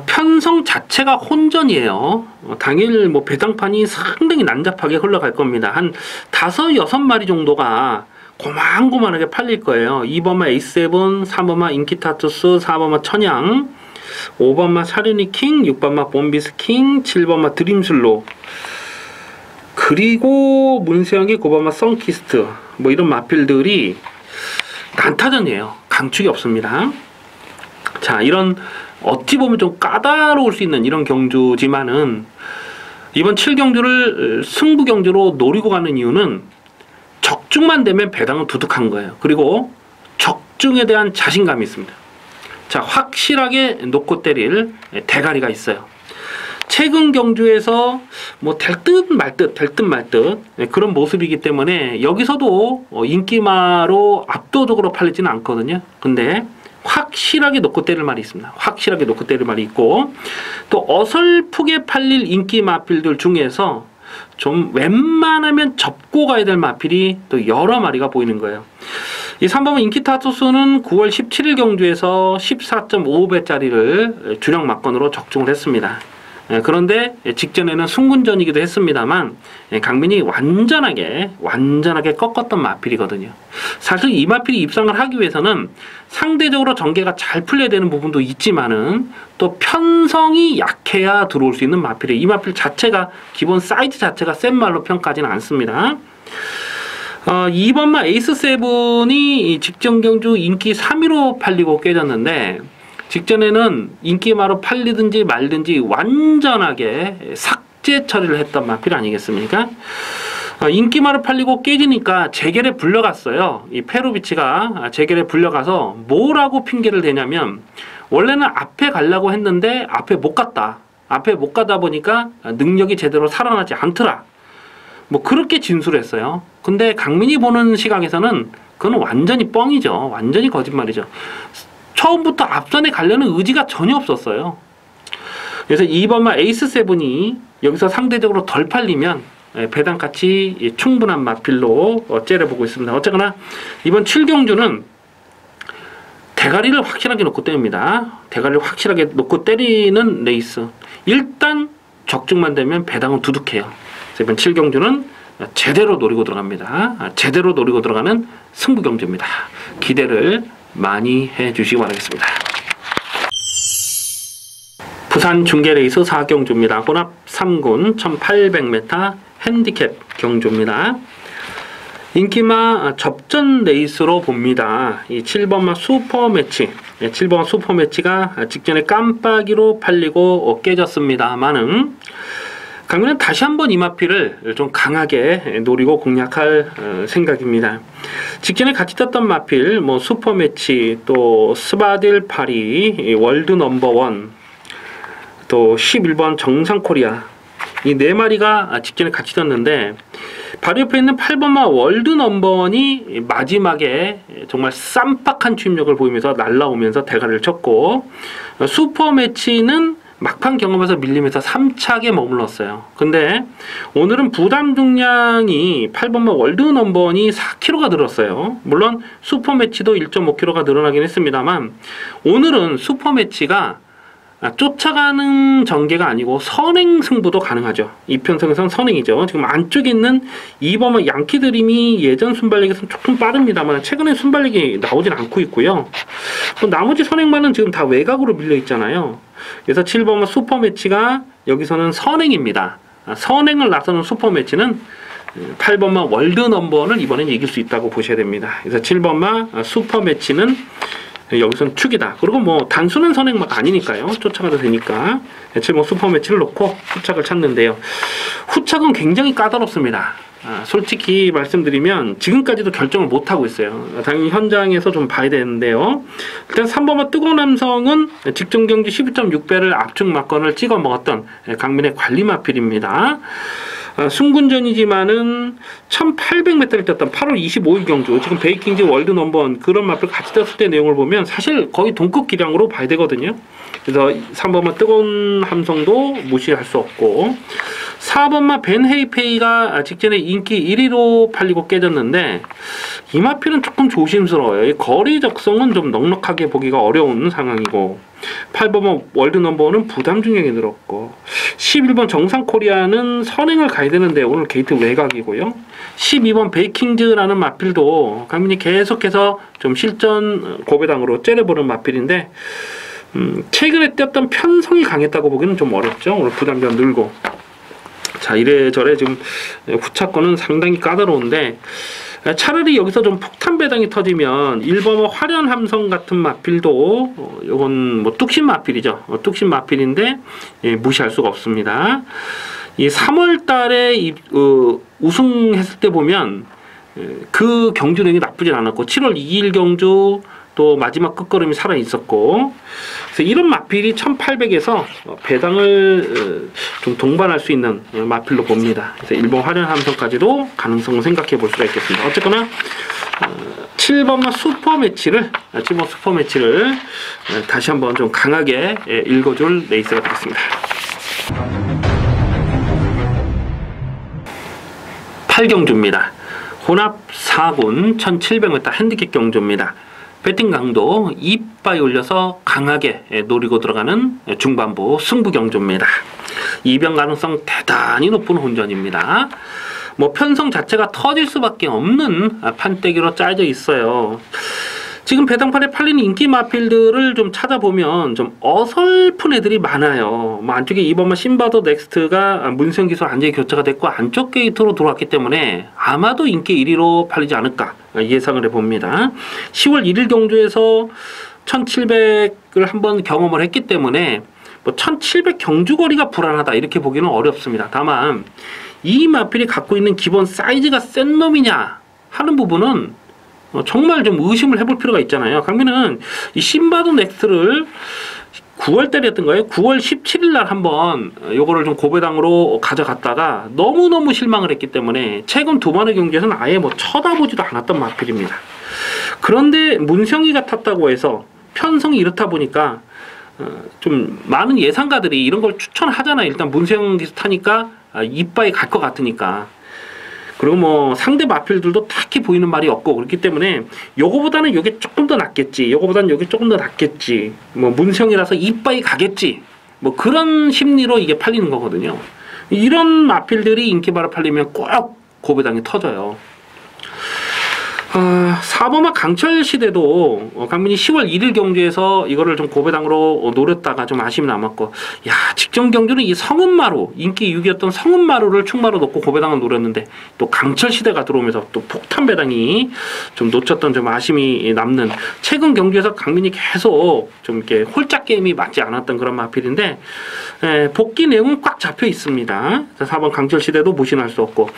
편성 자체가 혼전이에요. 당일 뭐 배당판이 상당히 난잡하게 흘러갈 겁니다. 한 5-6마리 정도가 고만고만하게 팔릴 거예요. 2번마 A7, 3번마 인키타투스, 4번마 천양, 5번마 샤르니킹, 6번마 봄비스킹, 7번마 드림슬로 그리고 문세영의 9번마 썬키스트 뭐 이런 마필들이 난타전이에요. 강축이 없습니다. 자, 이런 어찌 보면 좀 까다로울 수 있는 이런 경주지만은 이번 7경주를 승부 경주로 노리고 가는 이유는 적중만 되면 배당은 두둑한 거예요. 그리고 적중에 대한 자신감이 있습니다. 자, 확실하게 놓고 때릴 대가리가 있어요. 최근 경주에서 뭐 될 듯 말 듯 그런 모습이기 때문에 여기서도 인기마로 압도적으로 팔리지는 않거든요. 근데 확실하게 놓고 때릴 말이 있습니다. 확실하게 놓고 때릴 말이 있고 또 어설프게 팔릴 인기 마필들 중에서 좀 웬만하면 접고 가야 될 마필이 또 여러 마리가 보이는 거예요. 이 3번은 인기타 투수는 9월 17일 경주에서 14.55배짜리를 주력 막건으로 적중을 했습니다. 그런데 직전에는 승군전이기도 했습니다만 강민이 완전하게 꺾었던 마필이거든요. 사실 이 마필이 입상을 하기 위해서는 상대적으로 전개가 잘 풀려야 되는 부분도 있지만은 또 편성이 약해야 들어올 수 있는 마필이에요. 이 마필 자체가 기본 사이즈 자체가 센 말로 평가하지는 않습니다. 2번마 에이스7이 직전 경주 인기 3위로 팔리고 깨졌는데 직전에는 인기마로 팔리든지 말든지 완전하게 삭제 처리를 했던 마필 아니겠습니까? 인기마로 팔리고 깨지니까 재결에 불려갔어요. 이 페로비치가 재결에 불려가서 뭐라고 핑계를 대냐면 원래는 앞에 가려고 했는데 앞에 못 갔다. 앞에 못 가다 보니까 능력이 제대로 살아나지 않더라. 뭐 그렇게 진술했어요. 근데 강민이 보는 시각에서는 그건 완전히 뻥이죠. 완전히 거짓말이죠. 처음부터 앞선에 가려는 의지가 전혀 없었어요. 그래서 2번마 에이스7이 여기서 상대적으로 덜 팔리면 배당가치 충분한 마필로 째려보고 있습니다. 어쨌거나 이번 7경주는 대가리를 확실하게 놓고 때립니다. 대가리를 확실하게 놓고 때리는 레이스. 일단 적중만 되면 배당은 두둑해요. 그래서 이번 7경주는 제대로 노리고 들어갑니다. 제대로 노리고 들어가는 승부경주입니다. 기대를 많이 해주시기 바라겠습니다. 부산 중계레이스 4경주입니다. 혼합 3군 1800m 핸디캡 경주입니다. 인기마 접전 레이스로 봅니다. 이 7번마 슈퍼매치, 7번마 슈퍼매치가 직전에 깜빡이로 팔리고 깨졌습니다만은 강민은 다시 한번 이 마필을 좀 강하게 노리고 공략할 생각입니다. 직전에 같이 떴던 마필, 뭐 슈퍼매치, 또 스바딜 파리, 월드 넘버원, 또 11번 정상코리아 이 네 마리가 직전에 같이 떴는데 바로 옆에 있는 8번마 월드 넘버원이 마지막에 정말 쌈박한 추임력을 보이면서 날라오면서 대가리를 쳤고 슈퍼매치는 막판 경험에서 밀리면서 3착에 머물렀어요. 근데 오늘은 부담 중량이 8번마 월드 넘버원이 4kg가 늘었어요. 물론 슈퍼매치도 1.5kg가 늘어나긴 했습니다만 오늘은 슈퍼매치가 쫓아가는 전개가 아니고 선행 승부도 가능하죠. 이편성에선 선행이죠. 지금 안쪽에 있는 2번마 양키드림이 예전 순발력에서는 조금 빠릅니다만 최근에 순발력이 나오진 않고 있고요. 나머지 선행만은 지금 다 외곽으로 밀려 있잖아요. 그래서 7번마 슈퍼매치가 여기서는 선행입니다. 선행을 나서는 슈퍼매치는 8번마 월드 넘버원을 이번엔 이길 수 있다고 보셔야 됩니다. 그래서 7번마 슈퍼매치는 여기서는 축이다. 그리고 뭐 단순한 선행만 아니니까요. 쫓아가도 되니까 7번 슈퍼매치를 놓고 후착을 찾는데요. 후착은 굉장히 까다롭습니다. 솔직히 말씀드리면 지금까지도 결정을 못하고 있어요. 당연히 현장에서 좀 봐야 되는데요. 일단 3번마 뜨거운 남성은 직전 경주 12.6배를 압축 막건을 찍어 먹었던 강민의 관리 마필입니다. 순군전이지만은 1800m를 떴던 8월 25일 경주 지금 베이킹즈 월드 넘버원 그런 마필 같이 떴을 때 내용을 보면 사실 거의 동급 기량으로 봐야 되거든요. 그래서 3번마 뜨거운 함성도 무시할 수 없고 4번마 벤헤이페이가 직전에 인기 1위로 팔리고 깨졌는데 이 마필은 조금 조심스러워요. 이 거리 적성은 좀 넉넉하게 보기가 어려운 상황이고 8번마 월드 넘버원은 부담 중량이 늘었고 11번 정상코리아는 선행을 가야 되는데 오늘 게이트 외곽이고요. 12번 베이킹즈라는 마필도 강민이 계속해서 좀 실전 고배당으로 째려보는 마필인데 최근에 떴던 편성이 강했다고 보기는 좀 어렵죠. 오늘 부담감 늘고 자 이래저래 지금 후차권은 상당히 까다로운데 차라리 여기서 좀 폭탄 배당이 터지면 1번마 화려한 함성 같은 마필도 이건 뭐 뚝심 마필이죠. 뚝심 마필인데 무시할 수가 없습니다. 이 3월 달에 우승했을 때 보면 그 경주 내용이 나쁘진 않았고 7월 2일 경주 또 마지막 끝걸음이 살아 있었고 그래서 이런 마필이 1800에서 배당을 좀 동반할 수 있는 마필로 봅니다. 그래서 일본 화려한 함성까지도 가능성을 생각해 볼 수가 있겠습니다. 어쨌거나 7번마 슈퍼매치를 다시 한번 좀 강하게 읽어줄 레이스가 되겠습니다. 8경주입니다. 혼합 4군 1700m 핸디캡 경주입니다. 배팅 강도 이빠이 올려서 강하게 노리고 들어가는 중반부 승부 경주입니다. 이변 가능성 대단히 높은 혼전입니다. 뭐 편성 자체가 터질 수밖에 없는 판때기로 짜져 있어요. 지금 배당판에 팔리는 인기 마필들을 좀 찾아보면 좀 어설픈 애들이 많아요. 뭐 안쪽에 이번만 신바더 넥스트가 문세영 기수 완전히 교체가 됐고 안쪽 게이트로 들어왔기 때문에 아마도 인기 1위로 팔리지 않을까 예상을 해봅니다. 10월 1일 경주에서 1700을 한번 경험을 했기 때문에 뭐 1700 경주거리가 불안하다 이렇게 보기는 어렵습니다. 다만 이 마필이 갖고 있는 기본 사이즈가 센 놈이냐 하는 부분은 정말 좀 의심을 해볼 필요가 있잖아요. 강민은 이 신바드 넥스트를 9월달이었던 거예요. 9월 17일 날 한번 요거를 좀 고배당으로 가져갔다가 너무너무 실망을 했기 때문에 최근 두 번의 경기에서는 아예 뭐 쳐다보지도 않았던 마필입니다. 그런데 문성이가 탔다고 해서 편성이 이렇다 보니까 좀 많은 예상가들이 이런 걸 추천하잖아요. 일단 문세영 기수 타니까 이빠이 갈 것 같으니까. 그리고 뭐 상대 마필들도 딱히 보이는 말이 없고 그렇기 때문에 요거보다는 요게 조금 더 낫겠지, 요거보다는 요게 조금 더 낫겠지, 뭐 문성이라서 이빠이 가겠지, 뭐 그런 심리로 이게 팔리는 거거든요. 이런 마필들이 인기바로 팔리면 꼭 고배당이 터져요. 4번마 강철 시대도 강민이 10월 1일 경주에서 이거를 좀 고배당으로 노렸다가 좀 아쉬움이 남았고, 야, 직전 경주는 이 성은마루, 인기 6위였던 성은마루를 충마로 놓고 고배당을 노렸는데 또 강철 시대가 들어오면서 또 폭탄 배당이 좀 놓쳤던 좀 아쉬움이 남는, 최근 경주에서 강민이 계속 좀 이렇게 홀짝 게임이 맞지 않았던 그런 마필인데, 복귀 내용은 꽉 잡혀 있습니다. 4번 강철 시대도 무시할 수 없고,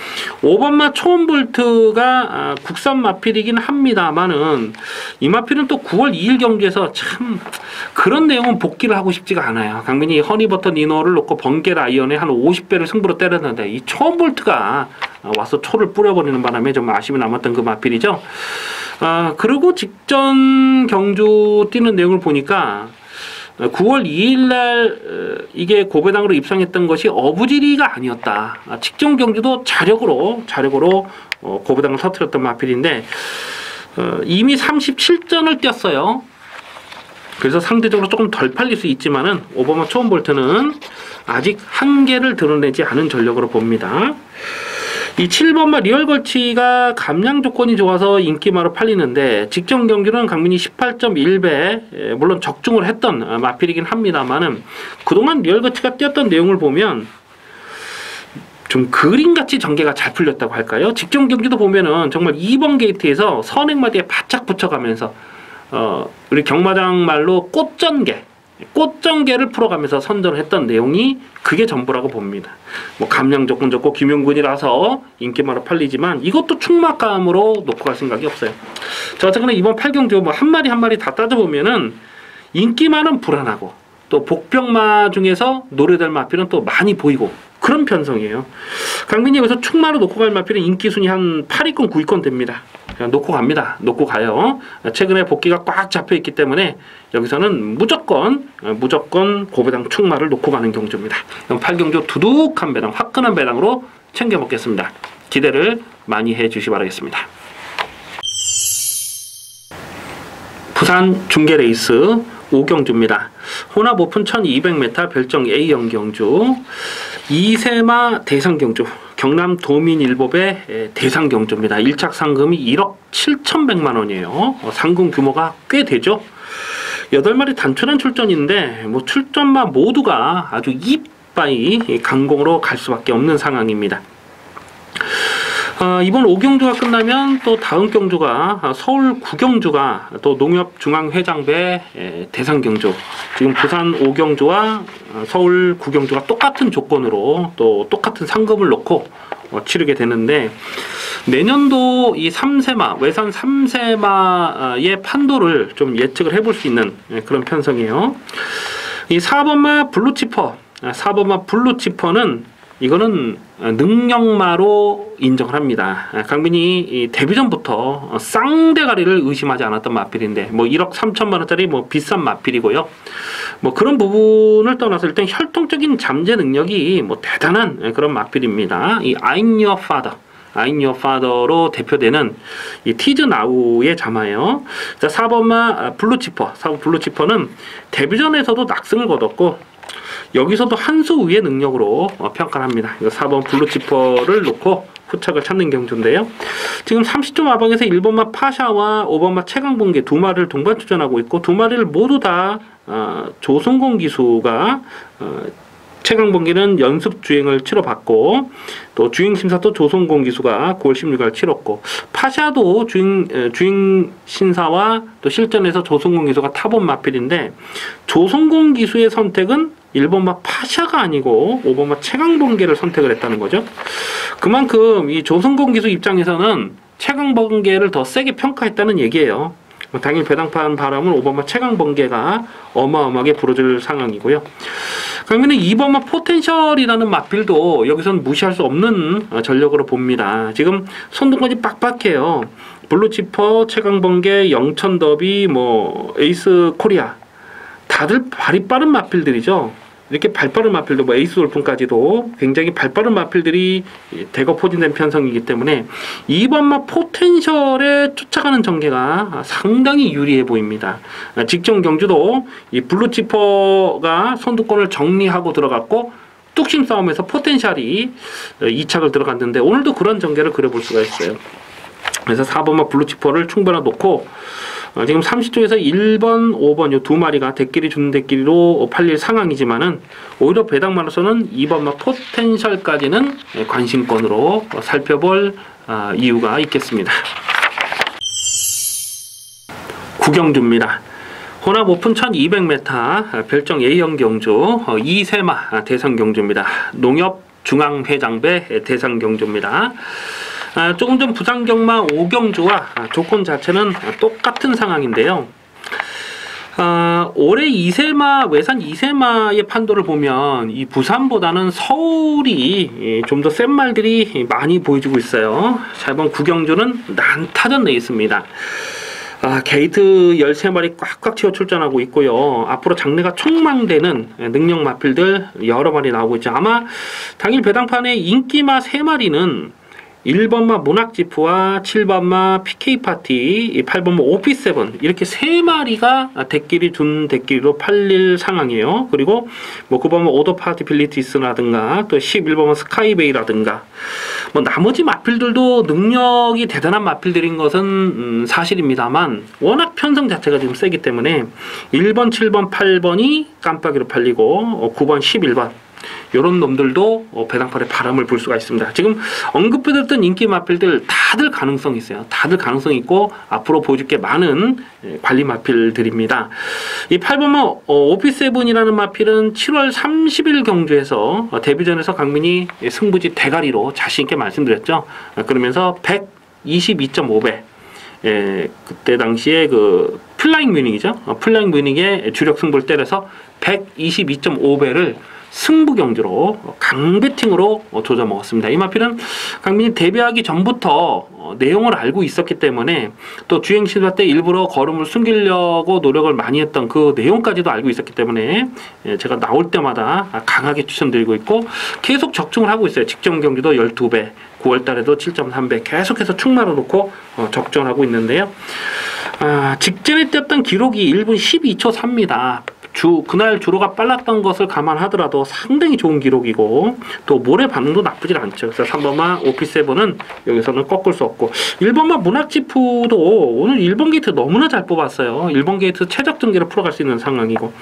5번마 초원볼트가 국산 마필이긴 합니다만은 이 마필은 또 9월 2일 경기에서 참 그런 내용은 복귀를 하고 싶지가 않아요. 강민이 허니버터 니노를 놓고 번개 라이언에 한 50배를 승부로 때렸는데 이 초원볼트가 와서 초를 뿌려버리는 바람에 좀 아쉬움이 남았던 그 마필이죠. 그리고 직전 경주 뛰는 내용을 보니까 9월 2일 날 이게 고배당으로 입상했던 것이 어부지리가 아니었다. 직전 경주도 자력으로 고배당을 터뜨렸던 마필인데 이미 37전을 뛰었어요. 그래서 상대적으로 조금 덜 팔릴 수 있지만은 오버마 초원볼트는 아직 한계를 드러내지 않은 전력으로 봅니다. 이 7번마 리얼걸치가 감량 조건이 좋아서 인기마로 팔리는데 직전 경기는 강민이 18.1배 물론 적중을 했던 마필이긴 합니다만은 그동안 리얼걸치가 뛰었던 내용을 보면 좀 그림같이 전개가 잘 풀렸다고 할까요? 직전 경기도 보면은 정말 2번 게이트에서 선행마디에 바짝 붙여가면서 우리 경마장 말로 꽃전개를 풀어가면서 선전을 했던 내용이 그게 전부라고 봅니다. 뭐 감량 조건 좋고 김용군이라서 인기마로 팔리지만 이것도 충막감으로 놓고 갈 생각이 없어요. 자, 어쨌거나 이번 8경주 뭐 한 마리 한 마리 다 따져보면은 인기마는 불안하고 또 복병마 중에서 노래될 마필은 또 많이 보이고 그런 편성이에요. 강민이 여기서 충마로 놓고 갈 마필은 인기 순위 한 8위권 9위권 됩니다. 그냥 놓고 갑니다. 놓고 가요. 최근에 복귀가 꽉 잡혀 있기 때문에 여기서는 무조건 고배당 충마를 놓고 가는 경주입니다. 8경주 두둑한 배당, 화끈한 배당으로 챙겨 먹겠습니다. 기대를 많이 해 주시 바라겠습니다. 부산 중계 레이스 5경주입니다. 혼합 오픈 1200m 별정 A형 경주, 이세마 대상 경주, 경남 도민일법의 대상 경주입니다. 1착 상금이 1억 7,100만 원이에요. 상금 규모가 꽤 되죠. 8마리 단출한 출전인데 뭐 출전마 모두가 아주 이빠이 강공으로 갈 수밖에 없는 상황입니다. 이번 5경주가 끝나면 또 다음 경주가 서울 9경주가 또 농협중앙회장배 대상경주, 지금 부산 5경주와 서울 9경주가 똑같은 조건으로 또 똑같은 상금을 놓고 치르게 되는데, 내년도 이 3세마 외산 3세마의 판도를 좀 예측을 해볼 수 있는 그런 편성이에요. 이 4번마 블루치퍼는 이거는 능력마로 인정을 합니다. 강민이 데뷔 전부터 쌍대가리를 의심하지 않았던 마필인데 뭐 1억 3천만 원짜리 뭐 비싼 마필이고요. 뭐 그런 부분을 떠나서 일단 혈통적인 잠재 능력이 뭐 대단한 그런 마필입니다. 이 I'm your father, I'm Your Father로 대표되는 이 티즈 나우의 자마예요. 자, 4번마 블루치퍼. 4번 블루치퍼는 데뷔전에서도 낙승을 거뒀고 여기서도 한 수 위의 능력으로 평가를 합니다. 4번 블루치퍼를 놓고 후착을 찾는 경주인데요. 지금 30점 마방에서 1번마 파샤와 5번마 최강봉계 두 마리를 동반 출전하고 있고 두 마리를 모두 다 조성공 기수가 최강봉계는 연습 주행을 치러봤고 또 주행 심사도 조성공 기수가 9월 16일 치렀고 파샤도 주행 심사와 또 실전에서 조성공 기수가 타본 마필인데 조성공 기수의 선택은 1번마 파샤가 아니고 5번마 최강봉계를 선택을 했다는 거죠. 그만큼 이 조성공 기수 입장에서는 최강봉계를 더 세게 평가했다는 얘기예요. 당일 배당판 바람을 5번마 최강봉계가 어마어마하게 불어줄 상황이고요. 그러면 2번마 포텐셜이라는 마필도 여기서는 무시할 수 없는 전력으로 봅니다. 지금 선두권이 빡빡해요. 블루치퍼, 최강봉계, 영천더비, 에이스 코리아 다들 발이 빠른 마필들이죠. 이렇게 발빠른 마필도 에이스 돌풍까지도 굉장히 발빠른 마필들이 대거 포진된 편성이기 때문에 2번마 포텐셜에 쫓아가는 전개가 상당히 유리해 보입니다. 직전 경주도 이 블루치퍼가 선두권을 정리하고 들어갔고 뚝심 싸움에서 포텐셜이 2착을 들어갔는데 오늘도 그런 전개를 그려볼 수가 있어요. 그래서 4번마 블루치퍼를 충분히 놓고 지금 30조에서 1번, 5번 요 두 마리가 대끼리 주는 대끼리로 팔릴 상황이지만은 오히려 배당마로서는 2번마 포텐셜까지는 관심권으로 살펴볼 이유가 있겠습니다. 구경주입니다. 혼합 오픈 1200m 별정 A형 경주 2세마 대상 경주입니다. 농협 중앙회장배 대상 경주입니다. 조금 전 부산경마 5경주와 조건 자체는 똑같은 상황인데요. 올해 2세마, 외산 2세마의 판도를 보면 이 부산보다는 서울이 좀 더 센 말들이 많이 보여주고 있어요. 자, 이번 9경주는 난타전 레이스입니다. 게이트 13마리 꽉꽉 채워 출전하고 있고요. 앞으로 장래가 촉망되는 능력 마필들 여러 마리 나오고 있죠. 아마 당일 배당판에 인기마 3마리는 1번마 문학지프와 7번마 PK파티, 8번마 오피세븐 이렇게 3마리가 대끼리 준 대끼리로 팔릴 상황이에요. 그리고 9번마 오더파티빌리티스라든가 또 11번마 스카이베이라든가 나머지 마필들도 능력이 대단한 마필들인 것은 사실입니다만 워낙 편성 자체가 지금 세기 때문에 1번, 7번, 8번이 깜빡이로 팔리고 9번, 11번 요런 놈들도 배당판에 바람을 불 수가 있습니다. 지금 언급해드렸던 인기 마필들 다들 가능성이 있어요. 다들 가능성이 있고 앞으로 보여줄 게 많은 관리 마필들입니다. 이 8번마 오피세븐이라는 마필은 7월 30일 경주에서 데뷔전에서 강민이 승부지 대가리로 자신있게 말씀드렸죠. 그러면서 122.5배 그때 당시에 그 플라잉 뮤닉이죠. 플라잉 뮤닉의 주력 승부를 때려서 122.5배를 승부 경주로 강배팅으로 조져 먹었습니다. 이 마필은 강민이 데뷔하기 전부터 내용을 알고 있었기 때문에 또 주행 심사 때 일부러 걸음을 숨기려고 노력을 많이 했던 그 내용까지도 알고 있었기 때문에 제가 나올 때마다 강하게 추천드리고 있고 계속 적중을 하고 있어요. 직전 경주도 12배, 9월 달에도 7.3배 계속해서 충마로 놓고 적중하고 있는데요. 직전에 떴던 기록이 1분 12초 3입니다. 그날 주로가 빨랐던 것을 감안하더라도 상당히 좋은 기록이고 또 모래 반응도 나쁘질 않죠. 그래서 3번마 오피세븐은 여기서는 꺾을 수 없고 1번마 문학지프도 오늘 1번 게이트 너무나 잘 뽑았어요. 1번 게이트 최적 전개를 풀어갈 수 있는 상황이고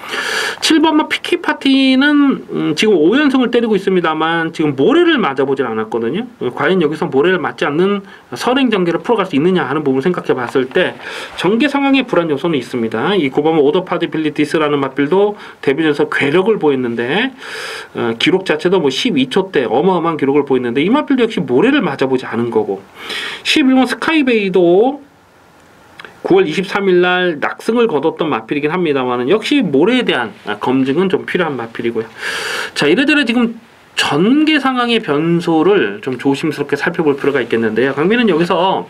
7번마 PK파티는 지금 5연승을 때리고 있습니다만 지금 모래를 맞아보질 않았거든요. 과연 여기서 모래를 맞지 않는 선행 전개를 풀어갈 수 있느냐 하는 부분을 생각해 봤을 때 전개 상황에 불안 요소는 있습니다. 이 9번마 오더파디빌리티스라는 마필 도 데뷔전에서 괴력을 보였는데 기록 자체도 12초대 어마어마한 기록을 보였는데 이 마필도 역시 모래를 맞아보지 않은 거고 11번 스카이베이도 9월 23일 날 낙승을 거뒀던 마필이긴 합니다만 역시 모래에 대한 검증은 좀 필요한 마필이고요. 자, 이래저래 지금 전개 상황의 변수를 좀 조심스럽게 살펴볼 필요가 있겠는데요. 강민은 여기서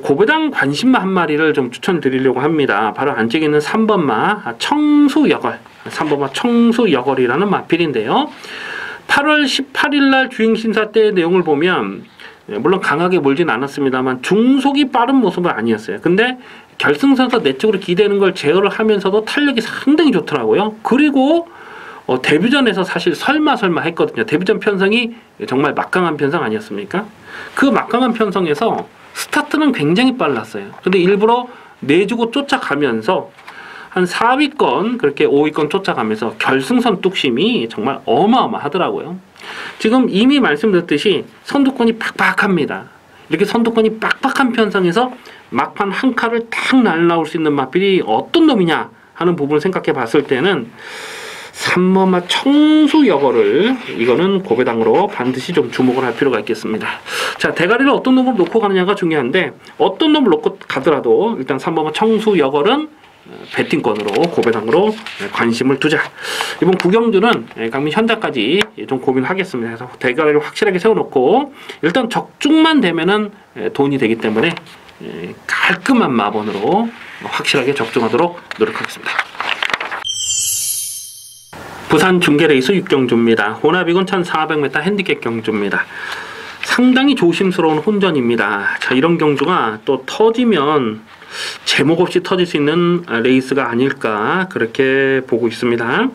고배당 관심마 한 마리를 좀 추천드리려고 합니다. 바로 안쪽에 있는 3번마 청수여걸, 3번마 청수여걸이라는 마필인데요. 8월 18일 날 주행심사 때 내용을 보면 물론 강하게 몰진 않았습니다만 중속이 빠른 모습은 아니었어요. 근데 결승선에서 내적으로 기대는 걸 제어를 하면서도 탄력이 상당히 좋더라고요. 그리고 데뷔전에서 사실 설마 했거든요. 데뷔전 편성이 정말 막강한 편성 아니었습니까? 그 막강한 편성에서 스타트는 굉장히 빨랐어요. 근데 일부러 내주고 쫓아가면서 한 4위권 그렇게 5위권 쫓아가면서 결승선 뚝심이 정말 어마어마하더라고요. 지금 이미 말씀드렸듯이 선두권이 팍팍합니다. 이렇게 선두권이 빡빡한 편성에서 막판 한 칼을 탁 날라올 수 있는 마필이 어떤 놈이냐 하는 부분을 생각해 봤을 때는 3번마 청수여거를 이거는 고배당으로 반드시 좀 주목을 할 필요가 있겠습니다. 자, 대가리를 어떤 놈을 놓고 가느냐가 중요한데 어떤 놈을 놓고 가더라도 일단 3번마 청수여걸은 배팅권으로 고배당으로 관심을 두자. 이번 구경주는 강민 현장까지 좀 고민하겠습니다. 그래서 대가리를 확실하게 세워놓고 일단 적중만 되면은 돈이 되기 때문에 깔끔한 마번으로 확실하게 적중하도록 노력하겠습니다. 부산 중계레이스 6경주입니다. 혼합이건 1400m 핸디캡 경주입니다. 상당히 조심스러운 혼전입니다. 자, 이런 경주가 또 터지면 제목 없이 터질 수 있는 레이스가 아닐까 그렇게 보고 있습니다.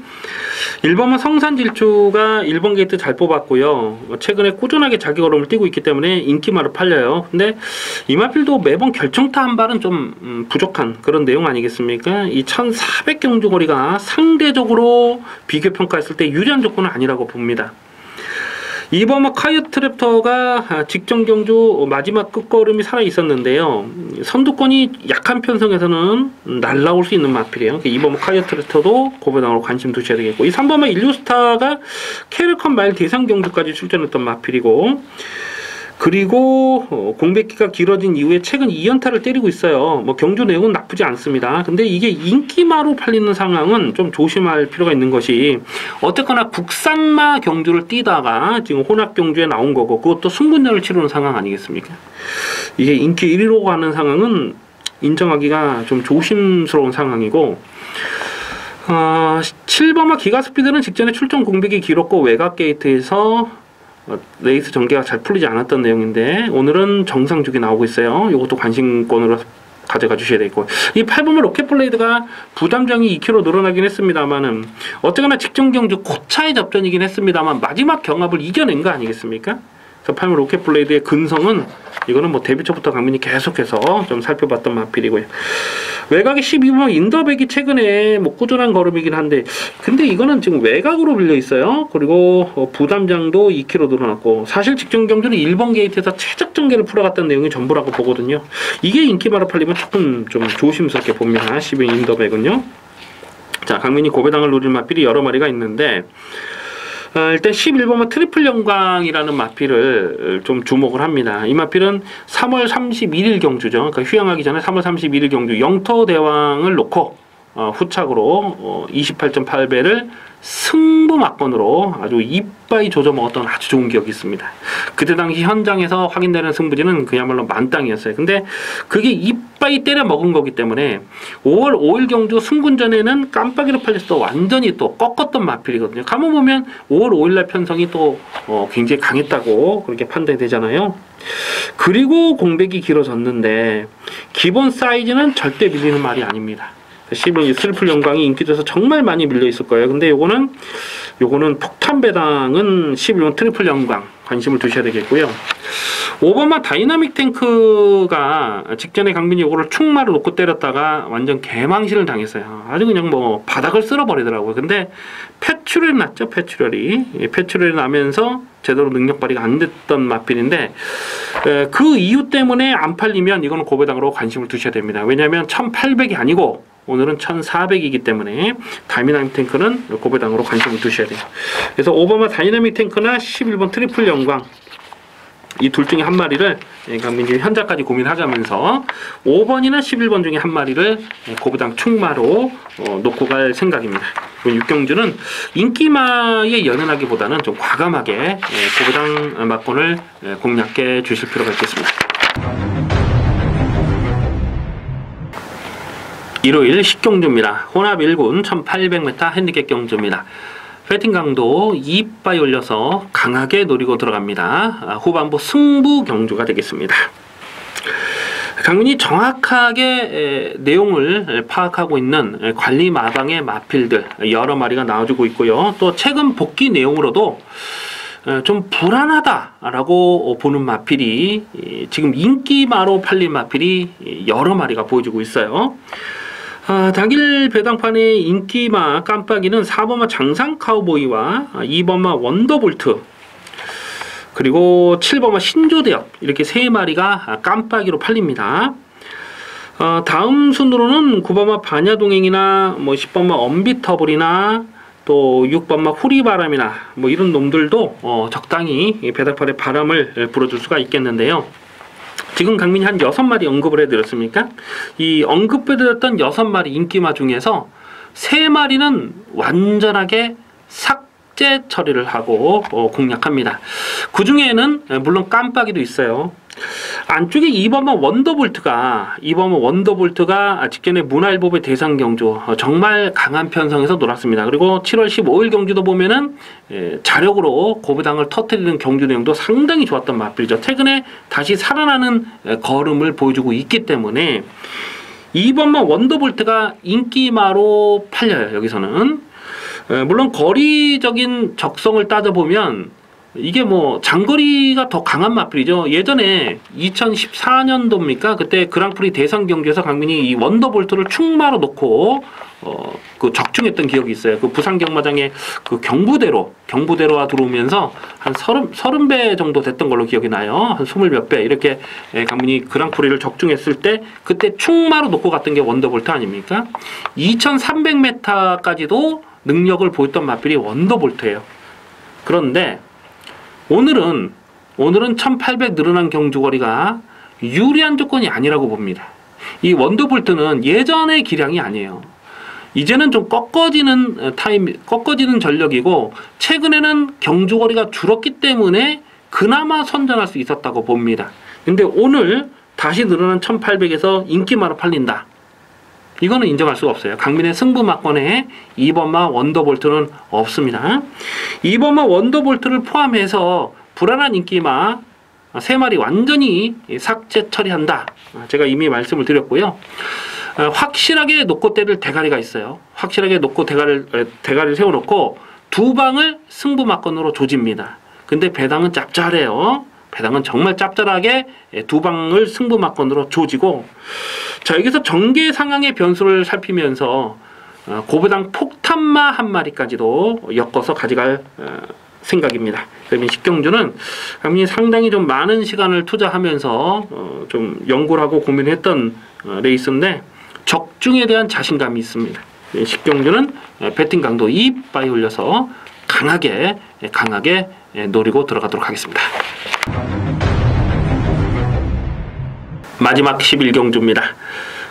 1번은 성산질주가 1번 게이트 잘 뽑았고요. 최근에 꾸준하게 자기 걸음을 뛰고 있기 때문에 인기마로 팔려요. 근데 이마필도 매번 결정타 한 발은 좀 부족한 그런 내용 아니겠습니까? 이 1400 경주 거리가 상대적으로 비교 평가했을 때 유리한 조건은 아니라고 봅니다. 2번은 카이어트랩터가 직전 경주 마지막 끝걸음이 살아 있었는데요. 선두권이 약한 편성에서는 날라올 수 있는 마필이에요. 2번은 카이어트랩터도 고배당으로 관심 두셔야 되겠고, 이 3번은 일루스타가 캐릭컨 마일 대상 경주까지 출전했던 마필이고, 그리고 공백기가 길어진 이후에 최근 2연타를 때리고 있어요. 뭐 경주 내용은 나쁘지 않습니다. 근데 이게 인기마로 팔리는 상황은 좀 조심할 필요가 있는 것이, 어쨌거나 국산마 경주를 뛰다가 지금 혼합 경주에 나온 거고, 그것도 승분전을 치르는 상황 아니겠습니까? 이게 인기 1위로 가는 상황은 인정하기가 좀 조심스러운 상황이고, 7번마 기가스피드는 직전에 출전 공백이 길었고 외곽 게이트에서 레이스 전개가 잘 풀리지 않았던 내용인데 오늘은 정상 주기 나오고 있어요. 이것도 관심권으로 가져가 주셔야 되고, 이 8번마 로켓블레이드가 부담장이 2km 늘어나긴 했습니다만은 어쨌거나 직전 경주 고차의 접전이긴 했습니다만 마지막 경합을 이겨낸 거 아니겠습니까? 그래서 8번마 로켓블레이드의 근성은 이거는 뭐 데뷔 초부터 강민이 계속해서 좀 살펴봤던 마필이고요. 외곽이 12번 인더백이 최근에 뭐 꾸준한 걸음이긴 한데, 근데 이거는 지금 외곽으로 밀려 있어요. 그리고 부담장도 2km 늘어났고, 사실 직전 경주는 1번 게이트에서 최적 전개를 풀어갔던 내용이 전부라고 보거든요. 이게 인기마로 팔리면 조금 좀 조심스럽게 봅니다. 12번 인더백은요. 자, 강민이 고배당을 노릴 마필이 여러 마리가 있는데, 일단 11번은 트리플 영광이라는 마필을 좀 주목을 합니다. 이 마필은 3월 31일 경주죠. 그러니까 휴양하기 전에 3월 31일 경주 영토대왕을 놓고 후착으로 28.8배를 승부 막건으로 아주 이빠이 조져 먹었던 아주 좋은 기억이 있습니다. 그때 당시 현장에서 확인되는 승부지는 그야말로 만땅이었어요. 근데 그게 이빠이 때려 먹은 거기 때문에 5월 5일 경주 승군전에는 깜빡이로 팔려서 완전히 또 꺾었던 마필이거든요. 가만 보면 5월 5일날 편성이 또 굉장히 강했다고 그렇게 판단이 되잖아요. 그리고 공백이 길어졌는데 기본 사이즈는 절대 밀리는 말이 아닙니다. 11번 트리플 영광이 인기도에서 정말 많이 밀려 있을 거예요. 근데 요거는 폭탄 배당은 11번 트리플 영광 관심을 두셔야 되겠고요. 5번만 다이나믹 탱크가 직전에 강민이 요거를 충마를 놓고 때렸다가 완전 개망신을 당했어요. 아주 그냥 뭐 바닥을 쓸어버리더라고요. 근데 패출혈이 났죠. 패출혈이 나면서 제대로 능력 발휘가 안 됐던 마필인데, 그 이유 때문에 안 팔리면 이거는 고배당으로 관심을 두셔야 됩니다. 왜냐하면 1800이 아니고 오늘은 1400이기 때문에 다이나믹 탱크는 고배당으로 관심을 두셔야 돼요. 그래서 5번마 다이나믹 탱크나 11번 트리플 영광, 이 둘 중에 한 마리를 강민이 현자까지 고민하자면서 5번이나 11번 중에 한 마리를 고배당 충마로 놓고 갈 생각입니다. 6경주는 인기마에 연연하기보다는 좀 과감하게 고배당 막권을 공략해 주실 필요가 있겠습니다. 일요일 10경주입니다. 혼합 1군 1800m 핸디캡 경주입니다. 배팅 강도 2바이 올려서 강하게 노리고 들어갑니다. 후반부 승부 경주가 되겠습니다. 강민이 정확하게 내용을 파악하고 있는 관리 마방의 마필들 여러 마리가 나와주고 있고요. 또 최근 복귀 내용으로도 좀 불안하다라고 보는 마필이 지금 인기마로 팔린 마필이 여러 마리가 보여주고 있어요. 당일 배당판의 인기마 깜빡이는 4번마 장상 카우보이와 2번마 원더볼트 그리고 7번마 신조대업 이렇게 3마리가 깜빡이로 팔립니다. 다음 순으로는 9번마 반야동행이나 10번마 언비터블이나 또 6번마 후리바람이나 이런 놈들도 적당히 배당판에 바람을 불어줄 수가 있겠는데요. 지금 강민이 한 6마리 언급을 해드렸습니까? 이 언급해드렸던 6마리 인기마 중에서 3마리는 완전하게 삭제 처리를 하고 공략합니다. 그 중에는 물론 깜빡이도 있어요. 안쪽에 2번마 원더볼트가 직전에 문화일보의 대상 경주 정말 강한 편성에서 놀았습니다. 그리고 7월 15일 경주도 보면은 자력으로 고배당을 터뜨리는 경주 내용도 상당히 좋았던 마필이죠. 최근에 다시 살아나는 걸음을 보여주고 있기 때문에 2번마 원더볼트가 인기마로 팔려요. 여기서는 물론 거리적인 적성을 따져보면 이게 장거리가 더 강한 마필이죠. 예전에 2014년도입니까? 그때 그랑프리 대상 경주에서 강민이 이 원더볼트를 충마로 놓고 그 적중했던 기억이 있어요. 그 부산 경마장에 그 경부대로와 들어오면서 한 30배 정도 됐던 걸로 기억이 나요. 한 20몇 배 이렇게 강민이 그랑프리를 적중했을 때 그때 충마로 놓고 갔던 게 원더볼트 아닙니까? 2300m까지도 능력을 보였던 마필이 원더볼트예요. 그런데 오늘은 1800 늘어난 경주거리가 유리한 조건이 아니라고 봅니다. 이 원더볼트는 예전의 기량이 아니에요. 이제는 좀 꺾어지는 전력이고 최근에는 경주거리가 줄었기 때문에 그나마 선전할 수 있었다고 봅니다. 근데 오늘 다시 늘어난 1800에서 인기마로 팔린다. 이거는 인정할 수가 없어요. 강민의 승부 막권에 2번마 원더볼트는 없습니다. 2번마 원더볼트를 포함해서 불안한 인기마 3마리 완전히 삭제 처리한다. 제가 이미 말씀을 드렸고요. 확실하게 놓고 때릴 대가리가 있어요. 확실하게 놓고 대가리를 세워놓고 두 방을 승부 막권으로 조집니다. 근데 배당은 짭짤해요. 배당은 정말 짭짤하게 두 방을 승부 막권으로 조지고, 자, 여기서 전개 상황의 변수를 살피면서 고배당 폭탄마 한 마리까지도 엮어서 가져갈 생각입니다. 그러면 식경주는 강민이 상당히 좀 많은 시간을 투자하면서 좀 연구를 하고 고민했던 레이스인데 적중에 대한 자신감이 있습니다. 식경주는 배팅 강도 2바이 올려서 강하게 노리고 들어가도록 하겠습니다. 마지막 11경주입니다.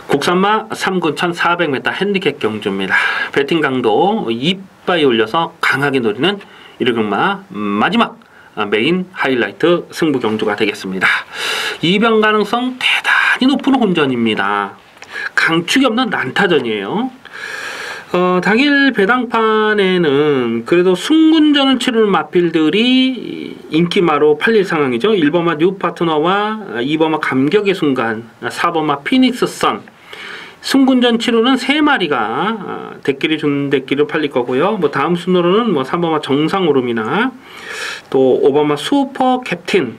국산마 3군 1400m 핸디캡 경주입니다. 배팅 강도 2바이 올려서 강하게 노리는 1경마 마지막 메인 하이라이트 승부 경주가 되겠습니다. 이변 가능성 대단히 높은 혼전입니다. 강축이 없는 난타전이에요. 당일 배당판에는 그래도 승군전을 치르는 마필들이 인기마로 팔릴 상황이죠. 1번마 뉴파트너와 2번마 감격의 순간, 4번마 피닉스 선. 승군전 치르는 3마리가 대끼리 준 대끼리로 팔릴 거고요. 다음 순으로는 3번마 정상오름이나 또 5번마 슈퍼 캡틴,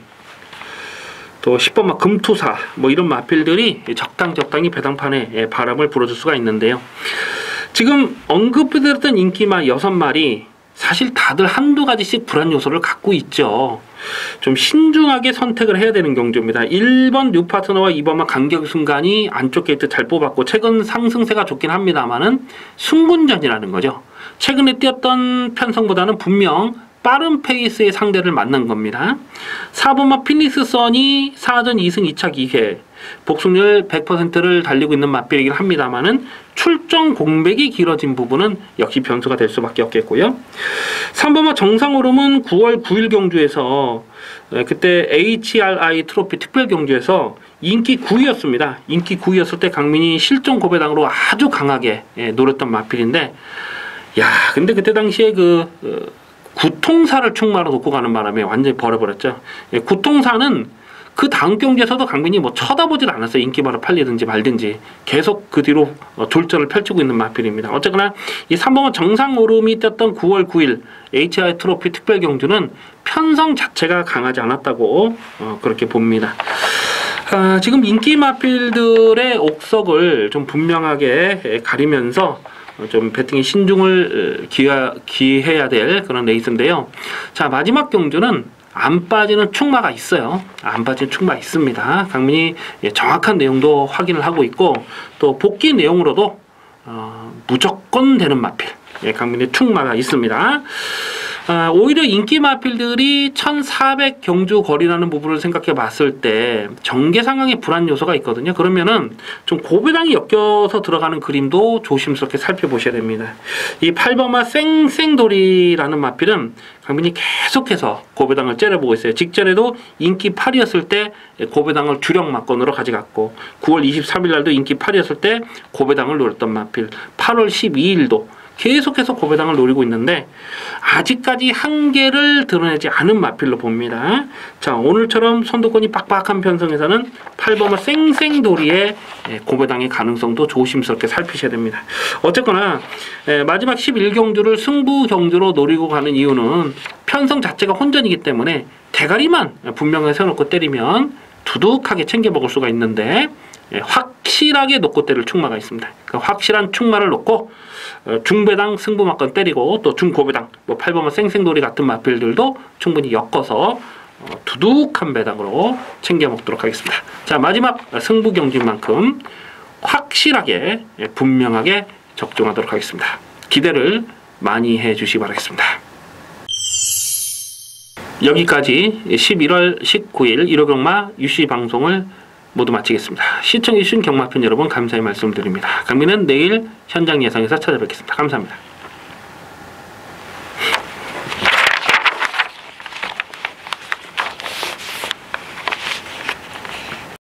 또 10번마 금투사 이런 마필들이 적당히 배당판에 바람을 불어줄 수가 있는데요. 지금 언급해드렸던 인기마 6마리 사실 다들 한두 가지씩 불안 요소를 갖고 있죠. 좀 신중하게 선택을 해야 되는 경주입니다. 1번 뉴파트너와 2번마 감격의 순간이 안쪽 게이트 잘 뽑았고 최근 상승세가 좋긴 합니다만은 승군전이라는 거죠. 최근에 뛰었던 편성보다는 분명 빠른 페이스의 상대를 만난 겁니다. 4번마 피닉스 선이 4전 2승 2차 기회, 복승률 100%를 달리고 있는 맛배이긴 합니다만은 출정 공백이 길어진 부분은 역시 변수가 될 수밖에 없겠고요. 3번마 정상오름은 9월 9일 경주에서 그때 HRI 트로피 특별 경주에서 인기 9위였습니다. 인기 9위였을 때 강민이 실전 고배당으로 아주 강하게 노렸던 마필인데 야, 근데 그때 당시에 구통사를 충마로 놓고 가는 바람에 완전히 버려버렸죠. 예, 구통사는 그 다음 경기에서도 강민이 뭐 쳐다보질 않았어요. 인기마로 팔리든지 말든지 계속 그 뒤로 졸전을 펼치고 있는 마필입니다. 어쨌거나 이 3번은 정상 오름이 떴던 9월 9일 HI 트로피 특별 경주는 편성 자체가 강하지 않았다고 그렇게 봅니다. 지금 인기 마필들의 옥석을 좀 분명하게 가리면서 좀 배팅에 신중을 기해야 될 그런 레이스인데요. 자, 마지막 경주는 안 빠지는 충마가 있어요. 안 빠지는 충마 있습니다. 강민이 정확한 내용도 확인을 하고 있고 또 복귀 내용으로도 무조건 되는 마필 강민의 충마가 있습니다. 오히려 인기 마필들이 1400 경주 거리라는 부분을 생각해 봤을 때 정계 상황에 불안 요소가 있거든요. 그러면은 좀 고배당이 엮여서 들어가는 그림도 조심스럽게 살펴보셔야 됩니다. 이 8번마 쌩쌩돌이라는 마필은 강민이 계속해서 고배당을 째려보고 있어요. 직전에도 인기 8이었을 때 고배당을 주력 막건으로 가져갔고 9월 23일 날도 인기 8이었을 때 고배당을 노렸던 마필 8월 12일도 계속해서 고배당을 노리고 있는데 아직까지 한계를 드러내지 않은 마필로 봅니다. 자, 오늘처럼 선두권이 빡빡한 편성에서는 8번마 쌩쌩돌이의 고배당의 가능성도 조심스럽게 살피셔야 됩니다. 어쨌거나 마지막 11경주를 승부 경주로 노리고 가는 이유는 편성 자체가 혼전이기 때문에 대가리만 분명하게 세워놓고 때리면 두둑하게 챙겨 먹을 수가 있는데 확실하게 놓고 때릴 충마가 있습니다. 그 확실한 충마를 놓고 중배당 승부막건 때리고 또 중고배당 뭐 8번마 쌩쌩돌이 같은 마필들도 충분히 엮어서 두둑한 배당으로 챙겨 먹도록 하겠습니다. 자, 마지막 승부 경주인 만큼 확실하게 분명하게 적중하도록 하겠습니다. 기대를 많이 해주시기 바라겠습니다. 여기까지 11월 19일 1호 경마 UC 방송을 모두 마치겠습니다. 시청해주신 경마팬 여러분 감사의 말씀드립니다. 강민은 내일 현장 예상에서 찾아뵙겠습니다. 감사합니다.